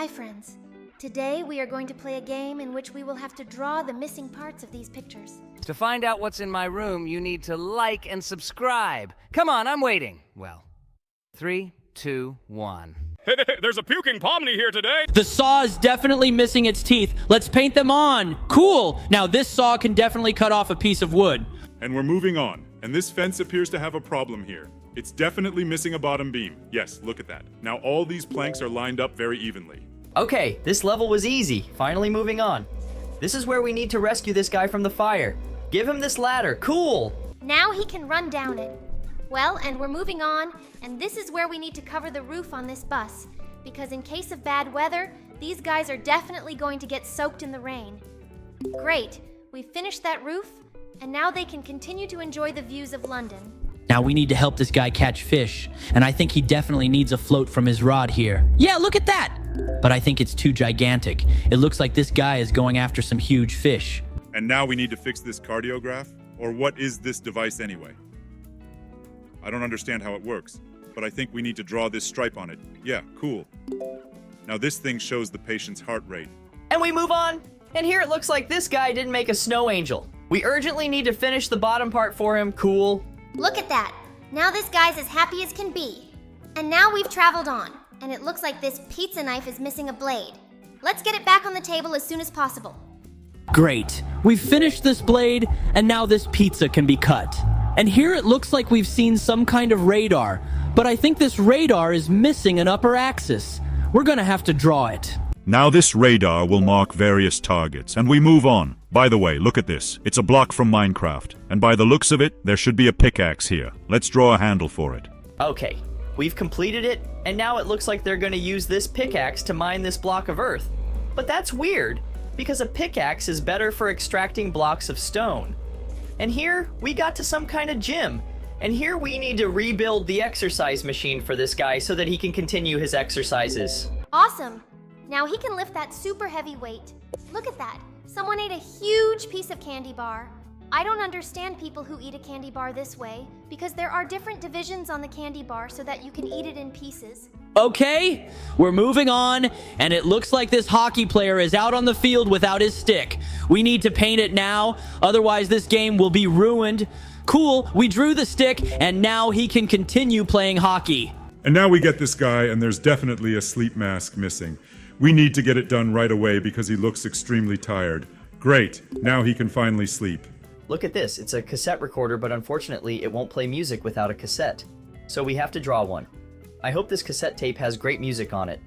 Hi friends. Today we are going to play a game in which we will have to draw the missing parts of these pictures. To find out what's in my room, you need to like and subscribe. Come on, I'm waiting. Well, 3, 2, 1. There's a puking Pomni here today. The saw is definitely missing its teeth. Let's paint them on. Cool. Now this saw can definitely cut off a piece of wood. And we're moving on. And this fence appears to have a problem here. It's definitely missing a bottom beam. Yes, look at that. Now all these planks are lined up very evenly. Okay, this level was easy. Finally moving on. This is where we need to rescue this guy from the fire. Give him this ladder. Cool. Now he can run down it. Well, and we're moving on, and this is where we need to cover the roof on this bus, because in case of bad weather, these guys are definitely going to get soaked in the rain. Great, we've finished that roof, and now they can continue to enjoy the views of London. Now we need to help this guy catch fish, and I think he definitely needs a float from his rod here. Yeah, look at that! But I think it's too gigantic. It looks like this guy is going after some huge fish. And now we need to fix this cardiograph? Or what is this device anyway? I don't understand how it works, but I think we need to draw this stripe on it. Yeah, cool. Now this thing shows the patient's heart rate. And we move on. And here it looks like this guy didn't make a snow angel. We urgently need to finish the bottom part for him. Cool. Look at that. Now this guy's as happy as can be. And now we've traveled on, and it looks like this pizza knife is missing a blade. Let's get it back on the table as soon as possible. Great. We've finished this blade, and now this pizza can be cut. And here it looks like we've seen some kind of radar, but I think this radar is missing an upper axis. We're gonna have to draw it. Now this radar will mark various targets, and we move on. By the way, look at this. It's a block from Minecraft, and by the looks of it, there should be a pickaxe here. Let's draw a handle for it. Okay, we've completed it, and now it looks like they're going to use this pickaxe to mine this block of earth. But that's weird, because a pickaxe is better for extracting blocks of stone. And here, we got to some kind of gym. And here we need to rebuild the exercise machine for this guy so that he can continue his exercises. Awesome. Now he can lift that super heavy weight. Look at that. Someone ate a huge piece of candy bar. I don't understand people who eat a candy bar this way, because there are different divisions on the candy bar so that you can eat it in pieces. Okay, we're moving on, and it looks like this hockey player is out on the field without his stick. We need to paint it now, otherwise this game will be ruined. Cool, we drew the stick, and now he can continue playing hockey. And now we get this guy, and there's definitely a sleep mask missing. We need to get it done right away because he looks extremely tired. Great, now he can finally sleep. Look at this, it's a cassette recorder, but unfortunately it won't play music without a cassette. So we have to draw one. I hope this cassette tape has great music on it.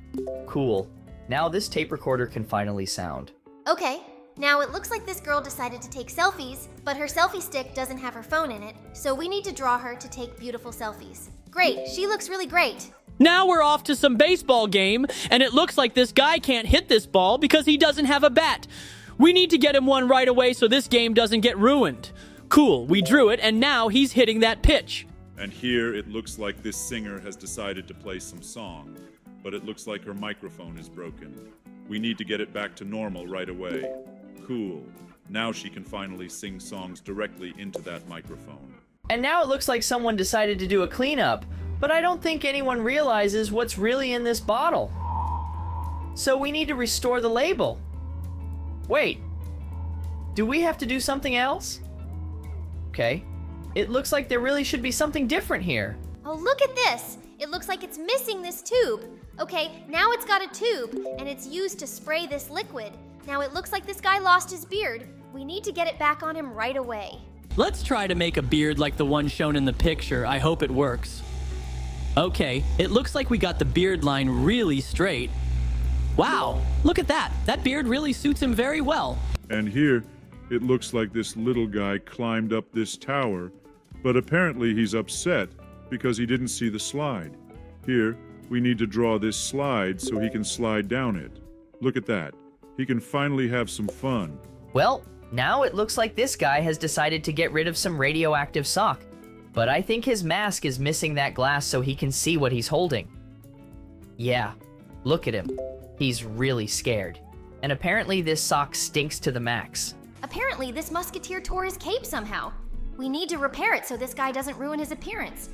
Cool. Now this tape recorder can finally sound. Okay, now it looks like this girl decided to take selfies, but her selfie stick doesn't have her phone in it, so we need to draw her to take beautiful selfies. Great, she looks really great. Now we're off to some baseball game, and it looks like this guy can't hit this ball because he doesn't have a bat. We need to get him one right away so this game doesn't get ruined. Cool, we drew it, and now he's hitting that pitch. And here it looks like this singer has decided to play some song, but it looks like her microphone is broken. We need to get it back to normal right away. Cool. Now she can finally sing songs directly into that microphone. And now it looks like someone decided to do a cleanup, but I don't think anyone realizes what's really in this bottle. So we need to restore the label. Wait, do we have to do something else? Okay, it looks like there really should be something different here. Oh, look at this! It looks like it's missing this tube. Okay, now it's got a tube, and it's used to spray this liquid. Now it looks like this guy lost his beard. We need to get it back on him right away. Let's try to make a beard like the one shown in the picture. I hope it works. Okay, it looks like we got the beard line really straight. Wow, look at that. That beard really suits him very well. And here, it looks like this little guy climbed up this tower, but apparently he's upset because he didn't see the slide. Here, we need to draw this slide so he can slide down it. Look at that. He can finally have some fun. Well, now it looks like this guy has decided to get rid of some radioactive sock. But I think his mask is missing that glass so he can see what he's holding. Yeah, look at him. He's really scared. And apparently this sock stinks to the max. Apparently this musketeer tore his cape somehow. We need to repair it so this guy doesn't ruin his appearance.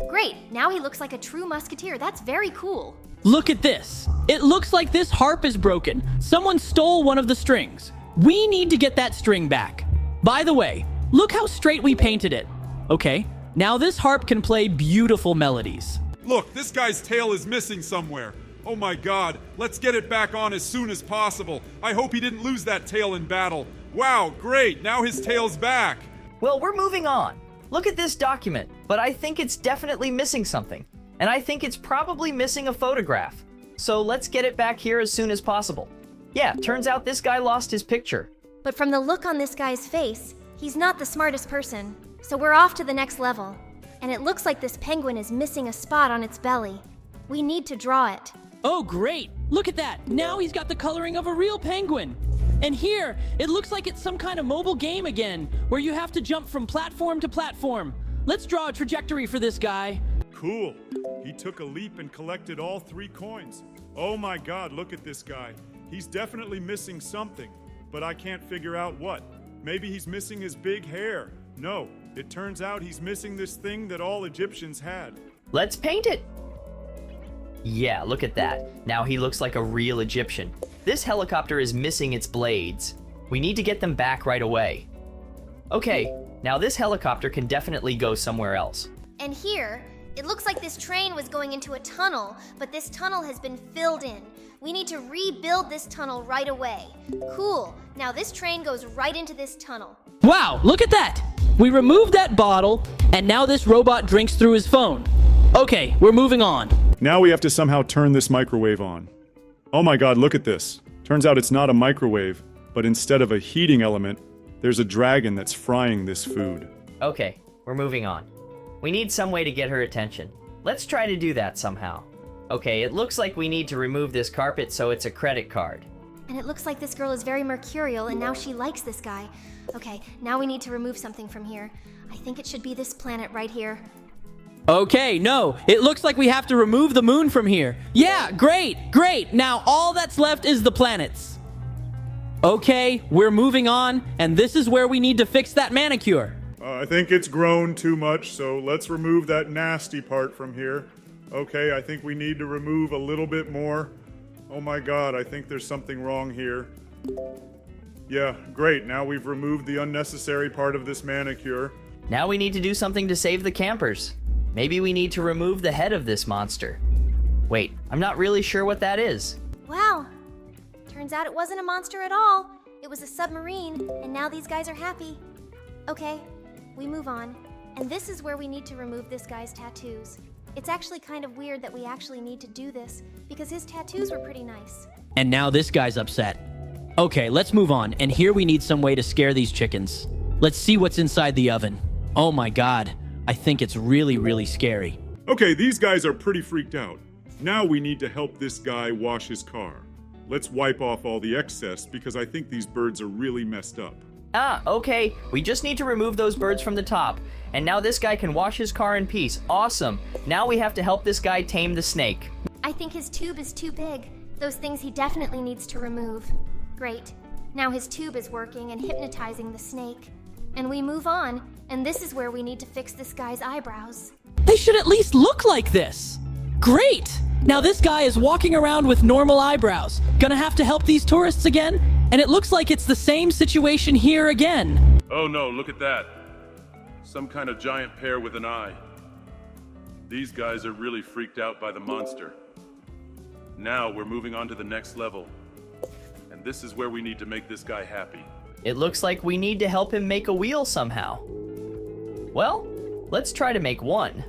Great, now he looks like a true musketeer. That's very cool. Look at this. It looks like this harp is broken. Someone stole one of the strings. We need to get that string back. By the way, look how straight we painted it. Okay, now this harp can play beautiful melodies. Look, this guy's tail is missing somewhere. Oh my god, let's get it back on as soon as possible. I hope he didn't lose that tail in battle. Wow, great, now his tail's back. Well, we're moving on. Look at this document, but I think it's definitely missing something. And I think it's probably missing a photograph. So let's get it back here as soon as possible. Yeah, turns out this guy lost his picture. But from the look on this guy's face, he's not the smartest person. So we're off to the next level. And it looks like this penguin is missing a spot on its belly. We need to draw it. Oh, great. Look at that. Now he's got the coloring of a real penguin. And here, it looks like it's some kind of mobile game again, where you have to jump from platform to platform. Let's draw a trajectory for this guy. Cool. He took a leap and collected all 3 coins. Oh my god, look at this guy. He's definitely missing something, but I can't figure out what. Maybe he's missing his big hair. No, it turns out he's missing this thing that all Egyptians had. Let's paint it. Yeah, look at that. Now he looks like a real Egyptian. This helicopter is missing its blades. We need to get them back right away. Okay, now this helicopter can definitely go somewhere else. And here, it looks like this train was going into a tunnel, but this tunnel has been filled in. We need to rebuild this tunnel right away. Cool. Now this train goes right into this tunnel. Wow, look at that. We removed that bottle, and now this robot drinks through his phone. Okay, we're moving on. Now we have to somehow turn this microwave on. Oh my god, look at this. Turns out it's not a microwave, but instead of a heating element, there's a dragon that's frying this food. Okay, we're moving on. We need some way to get her attention. Let's try to do that somehow. Okay, it looks like we need to remove this carpet so it's a credit card. And it looks like this girl is very mercurial, and now she likes this guy. Okay, now we need to remove something from here. I think it should be this planet right here. Okay, no, it looks like we have to remove the moon from here. Yeah, great, great. Now all that's left is the planets. Okay, we're moving on, and this is where we need to fix that manicure. I think it's grown too much, so let's remove that nasty part from here. Okay, I think we need to remove a little bit more. Oh my god, I think there's something wrong here. Yeah, great. Now we've removed the unnecessary part of this manicure. Now we need to do something to save the campers. Maybe we need to remove the head of this monster. Wait, I'm not really sure what that is. Wow. Turns out it wasn't a monster at all. It was a submarine, and now these guys are happy. Okay, we move on. And this is where we need to remove this guy's tattoos. It's actually kind of weird that we actually need to do this, because his tattoos were pretty nice. And now this guy's upset. Okay, let's move on, and here we need some way to scare these chickens. Let's see what's inside the oven. Oh my god, I think it's really, really scary. Okay, these guys are pretty freaked out. Now we need to help this guy wash his car. Let's wipe off all the excess because I think these birds are really messed up. Ah, okay. We just need to remove those birds from the top. And now this guy can wash his car in peace. Awesome. Now we have to help this guy tame the snake. I think his tube is too big. Those things he definitely needs to remove. Great. Now his tube is working and hypnotizing the snake. And we move on, and this is where we need to fix this guy's eyebrows. They should at least look like this. Great! Now this guy is walking around with normal eyebrows. Gonna have to help these tourists again? And it looks like it's the same situation here again. Oh no, look at that. Some kind of giant pear with an eye. These guys are really freaked out by the monster. Now we're moving on to the next level. And this is where we need to make this guy happy. It looks like we need to help him make a wheel somehow. Well, let's try to make one.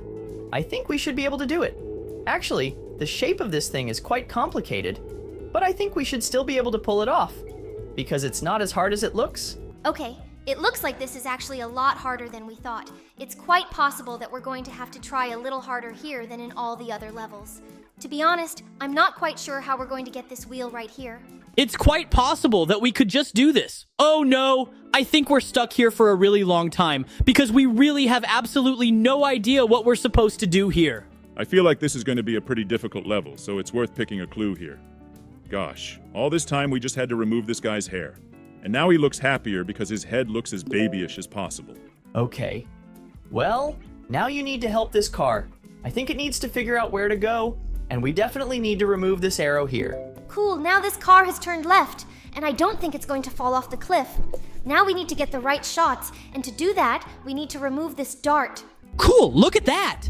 I think we should be able to do it. Actually, the shape of this thing is quite complicated, but I think we should still be able to pull it off, because it's not as hard as it looks. Okay, it looks like this is actually a lot harder than we thought. It's quite possible that we're going to have to try a little harder here than in all the other levels. To be honest, I'm not quite sure how we're going to get this wheel right here. It's quite possible that we could just do this. Oh no, I think we're stuck here for a really long time because we really have absolutely no idea what we're supposed to do here. I feel like this is going to be a pretty difficult level, so it's worth picking a clue here. Gosh, all this time we just had to remove this guy's hair. And now he looks happier because his head looks as babyish as possible. Okay. Well, Now you need to help this car. I think it needs to figure out where to go, and we definitely need to remove this arrow here. Cool, now this car has turned left, and I don't think it's going to fall off the cliff. Now we need to get the right shots, and to do that, we need to remove this dart. Cool, look at that!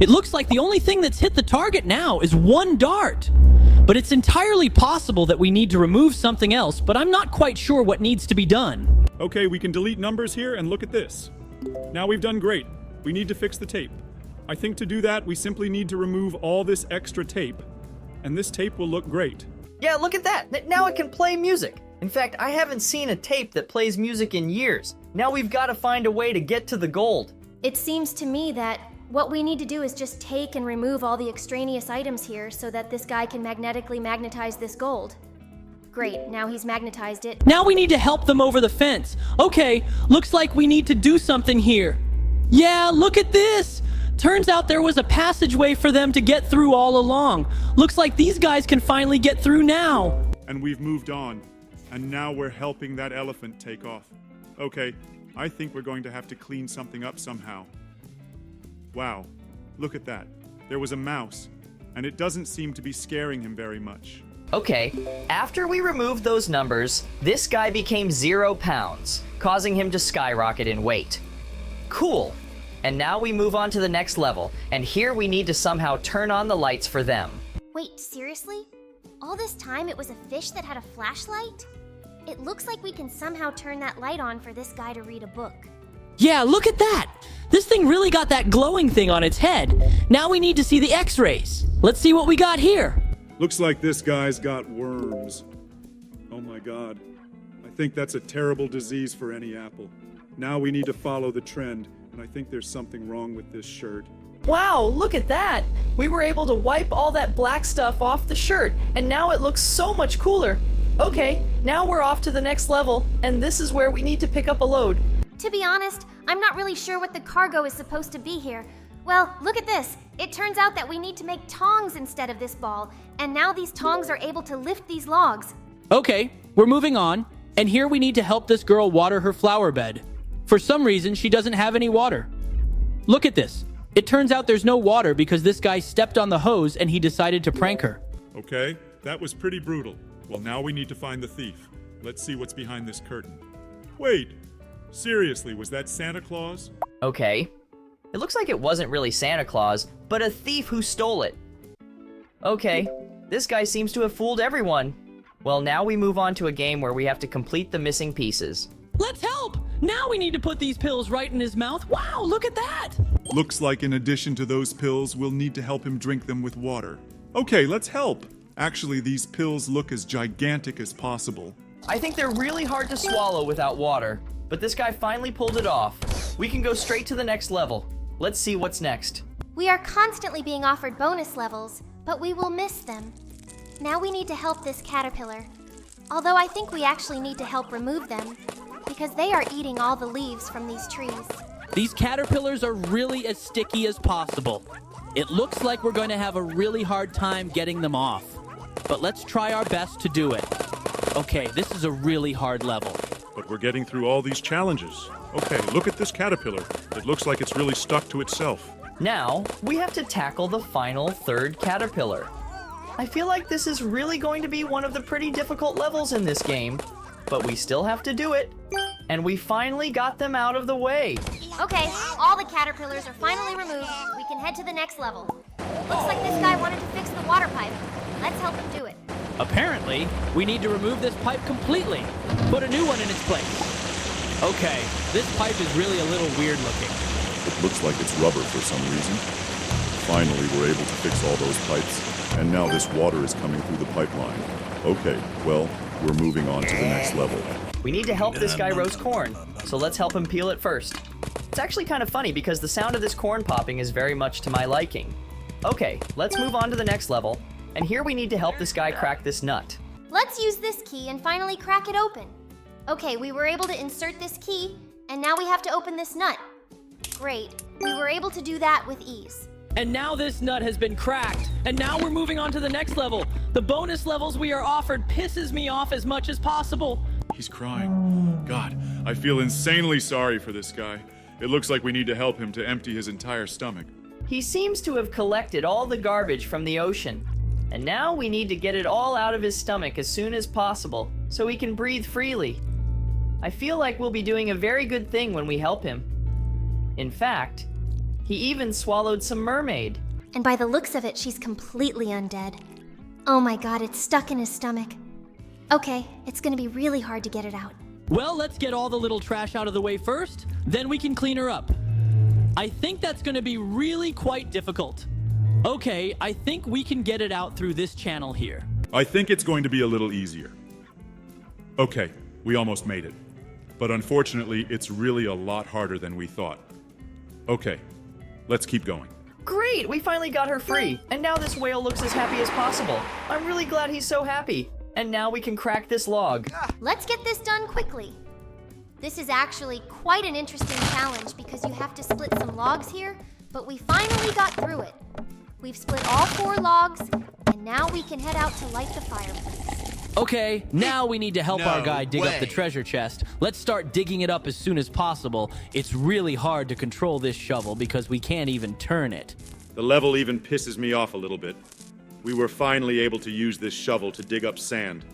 It looks like the only thing that's hit the target now is one dart. But it's entirely possible that we need to remove something else, but I'm not quite sure what needs to be done. Okay, we can delete numbers here and look at this. Now we've done great. We need to fix the tape. I think to do that, we simply need to remove all this extra tape. And this tape will look great. Yeah, look at that. Now it can play music. In fact, I haven't seen a tape that plays music in years. Now we've got to find a way to get to the gold. It seems to me that what we need to do is just take and remove all the extraneous items here so that this guy can magnetically magnetize this gold. Great, now he's magnetized it. Now we need to help them over the fence. Okay, looks like we need to do something here. Yeah, look at this! Turns out there was a passageway for them to get through all along. Looks like these guys can finally get through now. And we've moved on. And now we're helping that elephant take off. Okay, I think we're going to have to clean something up somehow. Wow, look at that. There was a mouse, and it doesn't seem to be scaring him very much. Okay, after we removed those numbers, this guy became 0 pounds, causing him to skyrocket in weight. Cool. And now we move on to the next level, and here we need to somehow turn on the lights for them. Wait, seriously? All this time it was a fish that had a flashlight? It looks like we can somehow turn that light on for this guy to read a book. Yeah, look at that! This thing really got that glowing thing on its head. Now we need to see the x-rays. Let's see what we got here. Looks like this guy's got worms. Oh my god. I think that's a terrible disease for any apple. Now we need to follow the trend, and I think there's something wrong with this shirt. Wow, look at that! We were able to wipe all that black stuff off the shirt, and now it looks so much cooler. Okay, now we're off to the next level, and this is where we need to pick up a load. To be honest, I'm not really sure what the cargo is supposed to be here. Well, look at this. It turns out that we need to make tongs instead of this ball, and now these tongs are able to lift these logs. Okay, we're moving on, and here we need to help this girl water her flower bed. For some reason, she doesn't have any water. Look at this. It turns out there's no water because this guy stepped on the hose and he decided to prank her. Okay, that was pretty brutal. Well, now we need to find the thief. Let's see what's behind this curtain. Wait, seriously, was that Santa Claus? Okay. It looks like it wasn't really Santa Claus, but a thief who stole it. Okay, this guy seems to have fooled everyone. Well, now we move on to a game where we have to complete the missing pieces. Let's help! Now we need to put these pills right in his mouth. Wow, look at that! Looks like in addition to those pills, we'll need to help him drink them with water. Okay, let's help. Actually, these pills look as gigantic as possible. I think they're really hard to swallow without water, but this guy finally pulled it off. We can go straight to the next level. Let's see what's next. We are constantly being offered bonus levels, but we will miss them. Now we need to help this caterpillar. Although I think we actually need to help remove them, because they are eating all the leaves from these trees. These caterpillars are really as sticky as possible. It looks like we're going to have a really hard time getting them off. But let's try our best to do it. Okay, this is a really hard level. But we're getting through all these challenges. Okay, look at this caterpillar. It looks like it's really stuck to itself. Now, we have to tackle the final third caterpillar. I feel like this is really going to be one of the pretty difficult levels in this game, but we still have to do it. And we finally got them out of the way. Okay, all the caterpillars are finally removed. We can head to the next level. Looks like this guy wanted to fix the water pipe. Let's help him do it. Apparently, we need to remove this pipe completely. Put a new one in its place. Okay, this pipe is really a little weird looking. It looks like it's rubber for some reason. Finally, we're able to fix all those pipes, and now this water is coming through the pipeline. Okay, well, we're moving on to the next level. We need to help this guy roast corn, so let's help him peel it first. It's actually kind of funny because the sound of this corn popping is very much to my liking. Okay, let's move on to the next level, and here we need to help this guy crack this nut. Let's use this key and finally crack it open. Okay, we were able to insert this key, and now we have to open this nut. Great, we were able to do that with ease. And now this nut has been cracked. And now we're moving on to the next level. The bonus levels we are offered pisses me off as much as possible. He's crying. God, I feel insanely sorry for this guy. It looks like we need to help him to empty his entire stomach. He seems to have collected all the garbage from the ocean. And now we need to get it all out of his stomach as soon as possible, so he can breathe freely. I feel like we'll be doing a very good thing when we help him. In fact, he even swallowed some mermaid. And by the looks of it, she's completely undead. Oh my god, it's stuck in his stomach. Okay, it's gonna be really hard to get it out. Well, let's get all the little trash out of the way first, then we can clean her up. I think that's going to be really quite difficult. Okay, I think we can get it out through this channel here. I think it's going to be a little easier. Okay, we almost made it. But unfortunately, it's really a lot harder than we thought. Okay, let's keep going. Great, we finally got her free. And now this whale looks as happy as possible. I'm really glad he's so happy. And now we can crack this log. Let's get this done quickly. This is actually quite an interesting challenge because you have to split some logs here, but we finally got through it. We've split all 4 logs, and now we can head out to light the fireplace. Okay, now we need to help our guy dig up the treasure chest. Let's start digging it up as soon as possible. It's really hard to control this shovel because we can't even turn it. The level even pisses me off a little bit. We were finally able to use this shovel to dig up sand.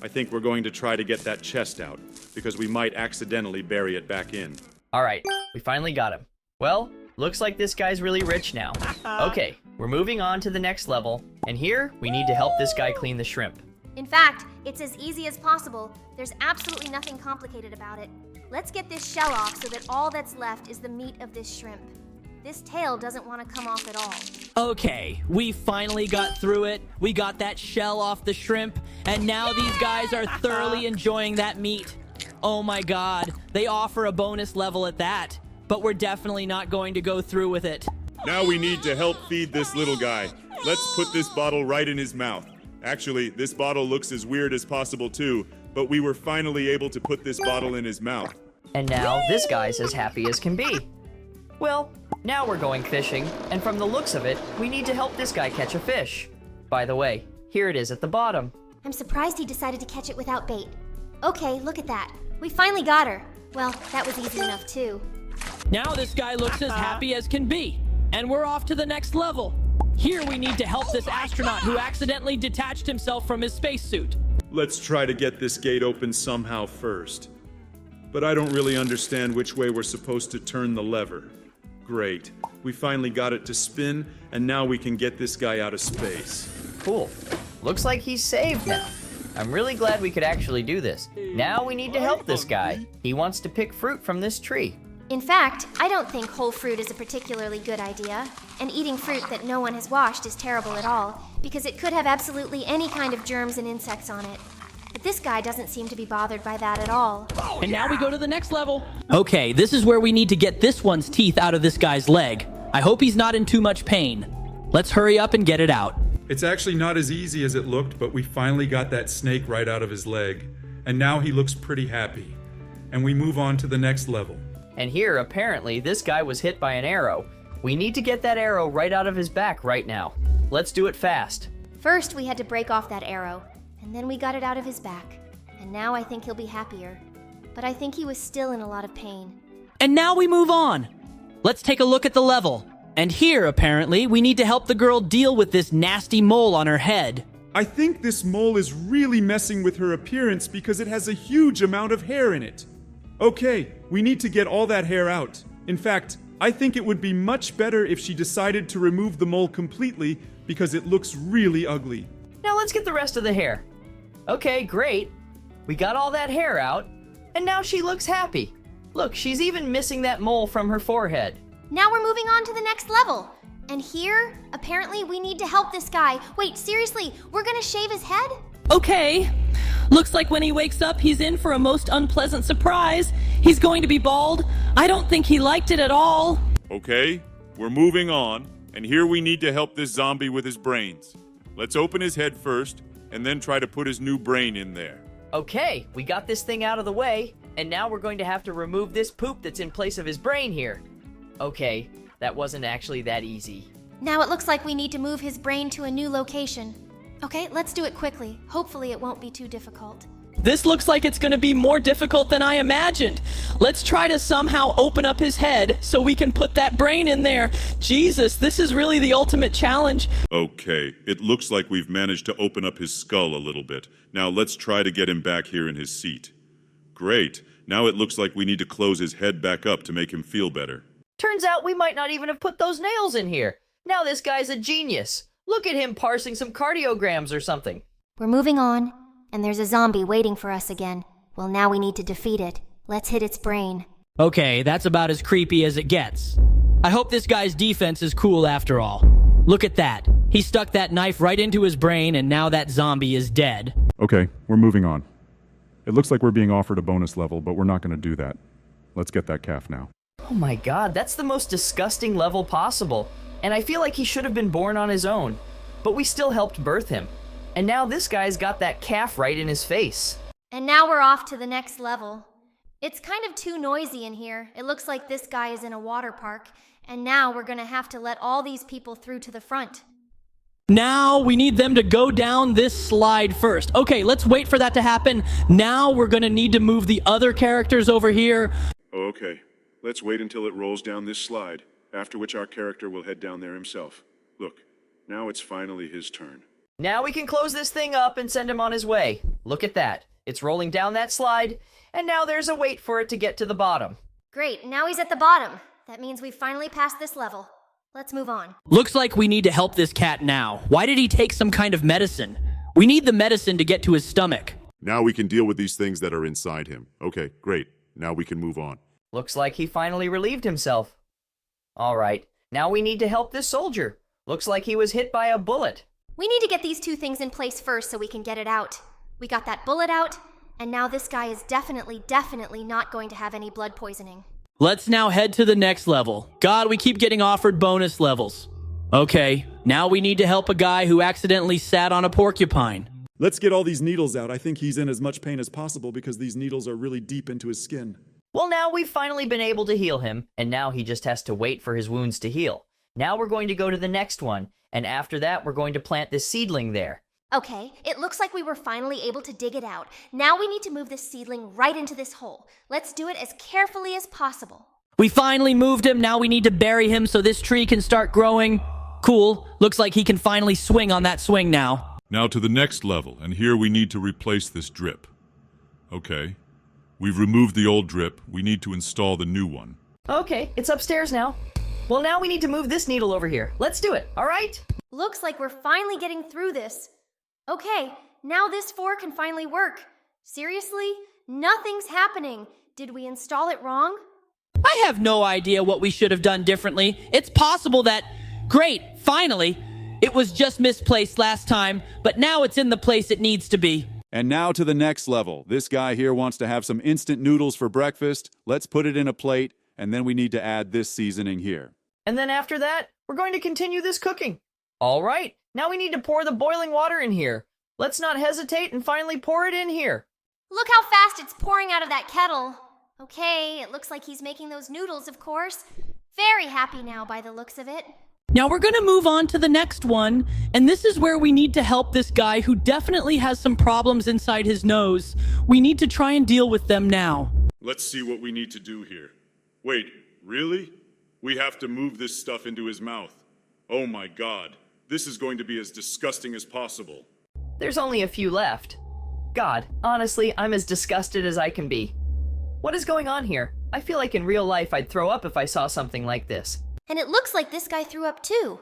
I think we're going to try to get that chest out, because we might accidentally bury it back in. Alright, we finally got him. Well, looks like this guy's really rich now. Okay, we're moving on to the next level, and here we need to help this guy clean the shrimp. In fact, it's as easy as possible. There's absolutely nothing complicated about it. Let's get this shell off so that all that's left is the meat of this shrimp. This tail doesn't want to come off at all. Okay, we finally got through it. We got that shell off the shrimp, and now these guys are thoroughly enjoying that meat. Oh my god, they offer a bonus level at that, but we're definitely not going to go through with it. Now we need to help feed this little guy. Let's put this bottle right in his mouth. Actually, this bottle looks as weird as possible too, but we were finally able to put this bottle in his mouth. And now this guy's as happy as can be. Well, now we're going fishing, and from the looks of it, we need to help this guy catch a fish. By the way, here it is at the bottom. I'm surprised he decided to catch it without bait. Okay, look at that. We finally got her. Well, that was easy enough too. Now this guy looks as happy as can be, and we're off to the next level. Here we need to help this astronaut who accidentally detached himself from his spacesuit. Let's try to get this gate open somehow first. But I don't really understand which way we're supposed to turn the lever. Great. We finally got it to spin, and now we can get this guy out of space. Cool. Looks like he's saved now. I'm really glad we could actually do this. Now we need to help this guy. He wants to pick fruit from this tree. In fact, I don't think whole fruit is a particularly good idea, and eating fruit that no one has washed is terrible at all, because it could have absolutely any kind of germs and insects on it. But this guy doesn't seem to be bothered by that at all. And now we go to the next level. Okay, this is where we need to get this one's teeth out of this guy's leg. I hope he's not in too much pain. Let's hurry up and get it out. It's actually not as easy as it looked, but we finally got that snake right out of his leg. And now he looks pretty happy. And we move on to the next level. And here, apparently, this guy was hit by an arrow. We need to get that arrow right out of his back right now. Let's do it fast. First, we had to break off that arrow, and then we got it out of his back. And now I think he'll be happier. But I think he was still in a lot of pain. And now we move on. Let's take a look at the level. And here, apparently, we need to help the girl deal with this nasty mole on her head. I think this mole is really messing with her appearance because it has a huge amount of hair in it. Okay, we need to get all that hair out. In fact, I think it would be much better if she decided to remove the mole completely because it looks really ugly. Now let's get the rest of the hair. Okay, great. We got all that hair out, and now she looks happy. Look, she's even missing that mole from her forehead. Now we're moving on to the next level. And here, apparently we need to help this guy. Wait, seriously, we're gonna shave his head? Okay. Looks like when he wakes up, he's in for a most unpleasant surprise. He's going to be bald. I don't think he liked it at all. Okay, we're moving on, and here we need to help this zombie with his brains. Let's open his head first, and then try to put his new brain in there. Okay, we got this thing out of the way, and now we're going to have to remove this poop that's in place of his brain here. Okay, that wasn't actually that easy. Now it looks like we need to move his brain to a new location. Okay, let's do it quickly. Hopefully it won't be too difficult. This looks like it's gonna be more difficult than I imagined. Let's try to somehow open up his head so we can put that brain in there. Jesus, this is really the ultimate challenge. Okay, it looks like we've managed to open up his skull a little bit. Now let's try to get him back here in his seat. Great. Now it looks like we need to close his head back up to make him feel better. Turns out we might not even have put those nails in here. Now this guy's a genius. Look at him parsing some cardiograms or something. We're moving on, and there's a zombie waiting for us again. Well, now we need to defeat it. Let's hit its brain. Okay, that's about as creepy as it gets. I hope this guy's defense is cool after all. Look at that. He stuck that knife right into his brain, and now that zombie is dead. Okay, we're moving on. It looks like we're being offered a bonus level, but we're not going to do that. Let's get that calf now. Oh my god, that's the most disgusting level possible. And I feel like he should have been born on his own. But we still helped birth him. And now this guy's got that calf right in his face. And now we're off to the next level. It's kind of too noisy in here. It looks like this guy is in a water park. And now we're gonna have to let all these people through to the front. Now we need them to go down this slide first. Okay, let's wait for that to happen. Now we're gonna need to move the other characters over here. Okay, let's wait until it rolls down this slide, after which our character will head down there himself. Look, now it's finally his turn. Now we can close this thing up and send him on his way. Look at that. It's rolling down that slide, and now there's a wait for it to get to the bottom. Great, now he's at the bottom. That means we've finally passed this level. Let's move on. Looks like we need to help this cat now. Why did he take some kind of medicine? We need the medicine to get to his stomach. Now we can deal with these things that are inside him. Okay, great. Now we can move on. Looks like he finally relieved himself. All right, now we need to help this soldier. Looks like he was hit by a bullet. We need to get these two things in place first so we can get it out. We got that bullet out, and now this guy is definitely not going to have any blood poisoning. Let's now head to the next level. God, we keep getting offered bonus levels. Okay, now we need to help a guy who accidentally sat on a porcupine. Let's get all these needles out. I think he's in as much pain as possible because these needles are really deep into his skin. Well, now we've finally been able to heal him, and now he just has to wait for his wounds to heal. Now we're going to go to the next one, and after that we're going to plant this seedling there. Okay, it looks like we were finally able to dig it out. Now we need to move this seedling right into this hole. Let's do it as carefully as possible. We finally moved him. Now we need to bury him so this tree can start growing. Cool. Looks like he can finally swing on that swing now. Now to the next level, and here we need to replace this drip. Okay. We've removed the old drip. We need to install the new one. Okay, it's upstairs now. Well, now we need to move this needle over here. Let's do it, all right? Looks like we're finally getting through this. Okay, now this fork can finally work. Seriously? Nothing's happening. Did we install it wrong? I have no idea what we should have done differently. It's possible that, great, finally, it was just misplaced last time, but now it's in the place it needs to be. And now to the next level. This guy here wants to have some instant noodles for breakfast. Let's put it in a plate, and then we need to add this seasoning here. And then after that, we're going to continue this cooking. All right, now we need to pour the boiling water in here. Let's not hesitate and finally pour it in here. Look how fast it's pouring out of that kettle. Okay, it looks like he's making those noodles, of course. Very happy now by the looks of it. Now we're gonna move on to the next one, and this is where we need to help this guy who definitely has some problems inside his nose. We need to try and deal with them now. Let's see what we need to do here. Wait, really? We have to move this stuff into his mouth. Oh my god. This is going to be as disgusting as possible. There's only a few left. God, honestly, I'm as disgusted as I can be. What is going on here? I feel like in real life I'd throw up if I saw something like this. And it looks like this guy threw up too.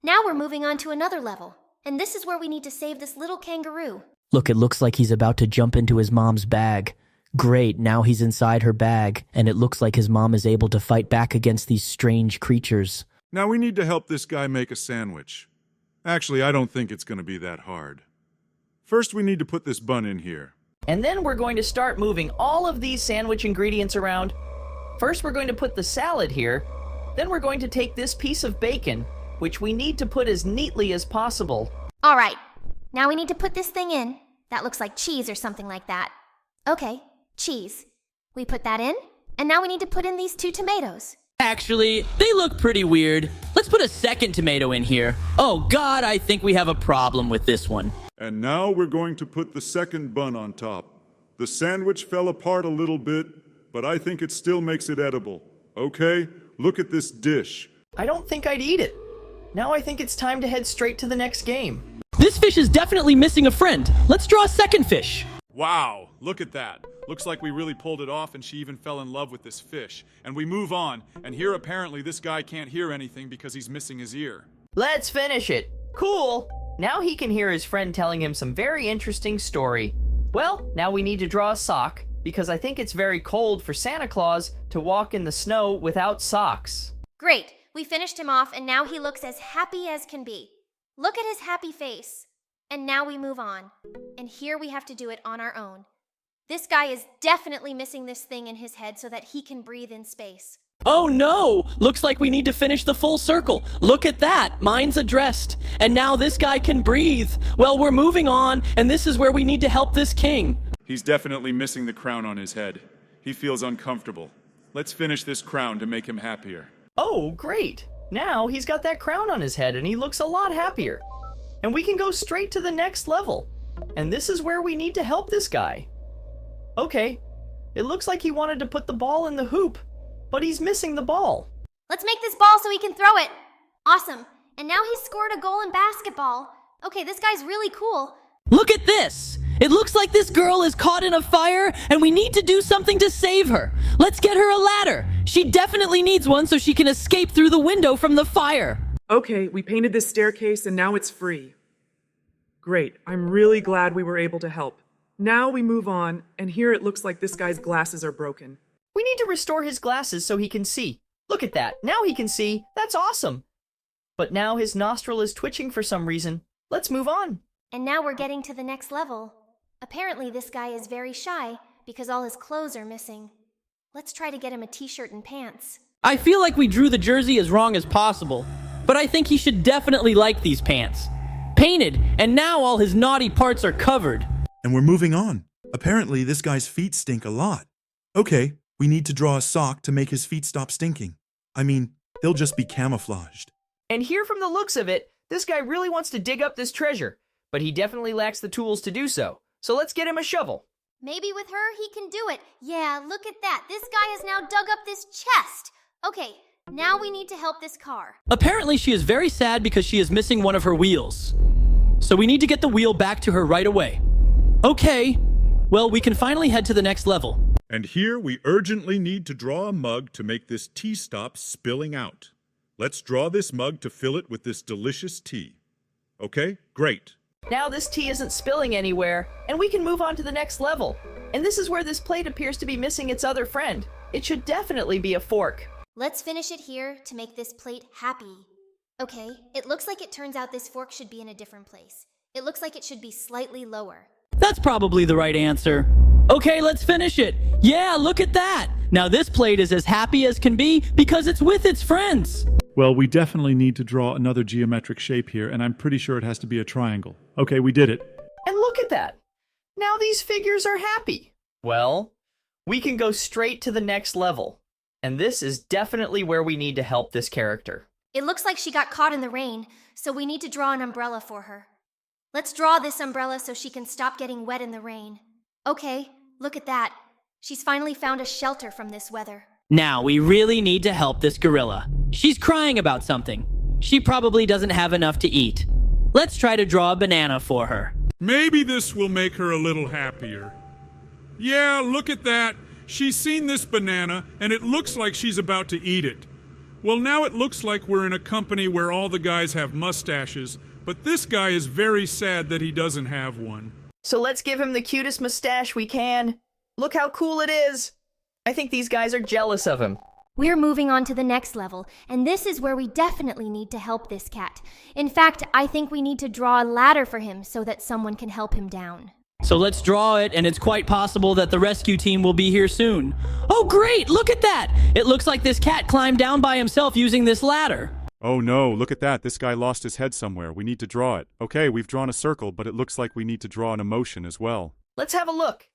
Now we're moving on to another level. And this is where we need to save this little kangaroo. Look, it looks like he's about to jump into his mom's bag. Great, now he's inside her bag, and it looks like his mom is able to fight back against these strange creatures. Now we need to help this guy make a sandwich. Actually, I don't think it's going to be that hard. First, we need to put this bun in here. And then we're going to start moving all of these sandwich ingredients around. First, we're going to put the salad here. Then we're going to take this piece of bacon, which we need to put as neatly as possible. All right, now we need to put this thing in. That looks like cheese or something like that. Okay, cheese. We put that in, and now we need to put in these 2 tomatoes. Actually, they look pretty weird. Let's put a second tomato in here. Oh god, I think we have a problem with this one. And now we're going to put the second bun on top. The sandwich fell apart a little bit, but I think it still makes it edible. Okay, look at this dish. I don't think I'd eat it. Now I think it's time to head straight to the next game. This fish is definitely missing a friend. Let's draw a second fish. Wow, look at that. Looks like we really pulled it off and she even fell in love with this fish. And we move on, and here apparently this guy can't hear anything because he's missing his ear. Let's finish it. Cool. Now he can hear his friend telling him some very interesting story. Well, now we need to draw a sock, because I think it's very cold for Santa Claus to walk in the snow without socks. Great, we finished him off and now he looks as happy as can be. Look at his happy face. And now we move on. And here we have to do it on our own. This guy is definitely missing this thing in his head so that he can breathe in space. Oh no! Looks like we need to finish the full circle. Look at that! Mine's addressed. And now this guy can breathe. Well, we're moving on, and this is where we need to help this king. He's definitely missing the crown on his head. He feels uncomfortable. Let's finish this crown to make him happier. Oh, great. Now he's got that crown on his head and he looks a lot happier. And we can go straight to the next level. And this is where we need to help this guy. Okay, it looks like he wanted to put the ball in the hoop, but he's missing the ball. Let's make this ball so he can throw it. Awesome. And now he's scored a goal in basketball. Okay, this guy's really cool. Look at this! It looks like this girl is caught in a fire, and we need to do something to save her. Let's get her a ladder. She definitely needs one so she can escape through the window from the fire. Okay, we painted this staircase and now it's free. Great, I'm really glad we were able to help. Now we move on, and here it looks like this guy's glasses are broken. We need to restore his glasses so he can see. Look at that. Now he can see. That's awesome. But now his nostril is twitching for some reason. Let's move on. And now we're getting to the next level. Apparently this guy is very shy because all his clothes are missing. Let's try to get him a t-shirt and pants. I feel like we drew the jersey as wrong as possible, but I think he should definitely like these pants. Painted, and now all his naughty parts are covered. And we're moving on. Apparently, this guy's feet stink a lot. Okay, we need to draw a sock to make his feet stop stinking. I mean, they'll just be camouflaged. And here from the looks of it, this guy really wants to dig up this treasure, but he definitely lacks the tools to do so. So let's get him a shovel. Maybe with her, he can do it. Yeah, look at that. This guy has now dug up this chest. Okay, now we need to help this car. Apparently, she is very sad because she is missing one of her wheels. So we need to get the wheel back to her right away. Okay, well, we can finally head to the next level. And here we urgently need to draw a mug to make this tea stop spilling out. Let's draw this mug to fill it with this delicious tea. Okay, great. Now this tea isn't spilling anywhere, and we can move on to the next level. And this is where this plate appears to be missing its other friend. It should definitely be a fork. Let's finish it here to make this plate happy. Okay, it looks like it turns out this fork should be in a different place. It looks like it should be slightly lower. That's probably the right answer. Okay, let's finish it. Yeah, look at that. Now this plate is as happy as can be because it's with its friends. Well, we definitely need to draw another geometric shape here, and I'm pretty sure it has to be a triangle. Okay, we did it. And look at that. Now these figures are happy. Well, we can go straight to the next level. And this is definitely where we need to help this character. It looks like she got caught in the rain, so we need to draw an umbrella for her. Let's draw this umbrella so she can stop getting wet in the rain. Okay, look at that. She's finally found a shelter from this weather. Now, we really need to help this gorilla. She's crying about something. She probably doesn't have enough to eat. Let's try to draw a banana for her. Maybe this will make her a little happier. Yeah, look at that. She's seen this banana, and it looks like she's about to eat it. Well, now it looks like we're in a company where all the guys have mustaches, but this guy is very sad that he doesn't have one. So let's give him the cutest mustache we can. Look how cool it is. I think these guys are jealous of him. We're moving on to the next level, and this is where we definitely need to help this cat. In fact, I think we need to draw a ladder for him so that someone can help him down. So let's draw it, and it's quite possible that the rescue team will be here soon. Oh, great! Look at that! It looks like this cat climbed down by himself using this ladder. Oh no, look at that. This guy lost his head somewhere. We need to draw it. Okay, we've drawn a circle, but it looks like we need to draw an emotion as well. Let's have a look.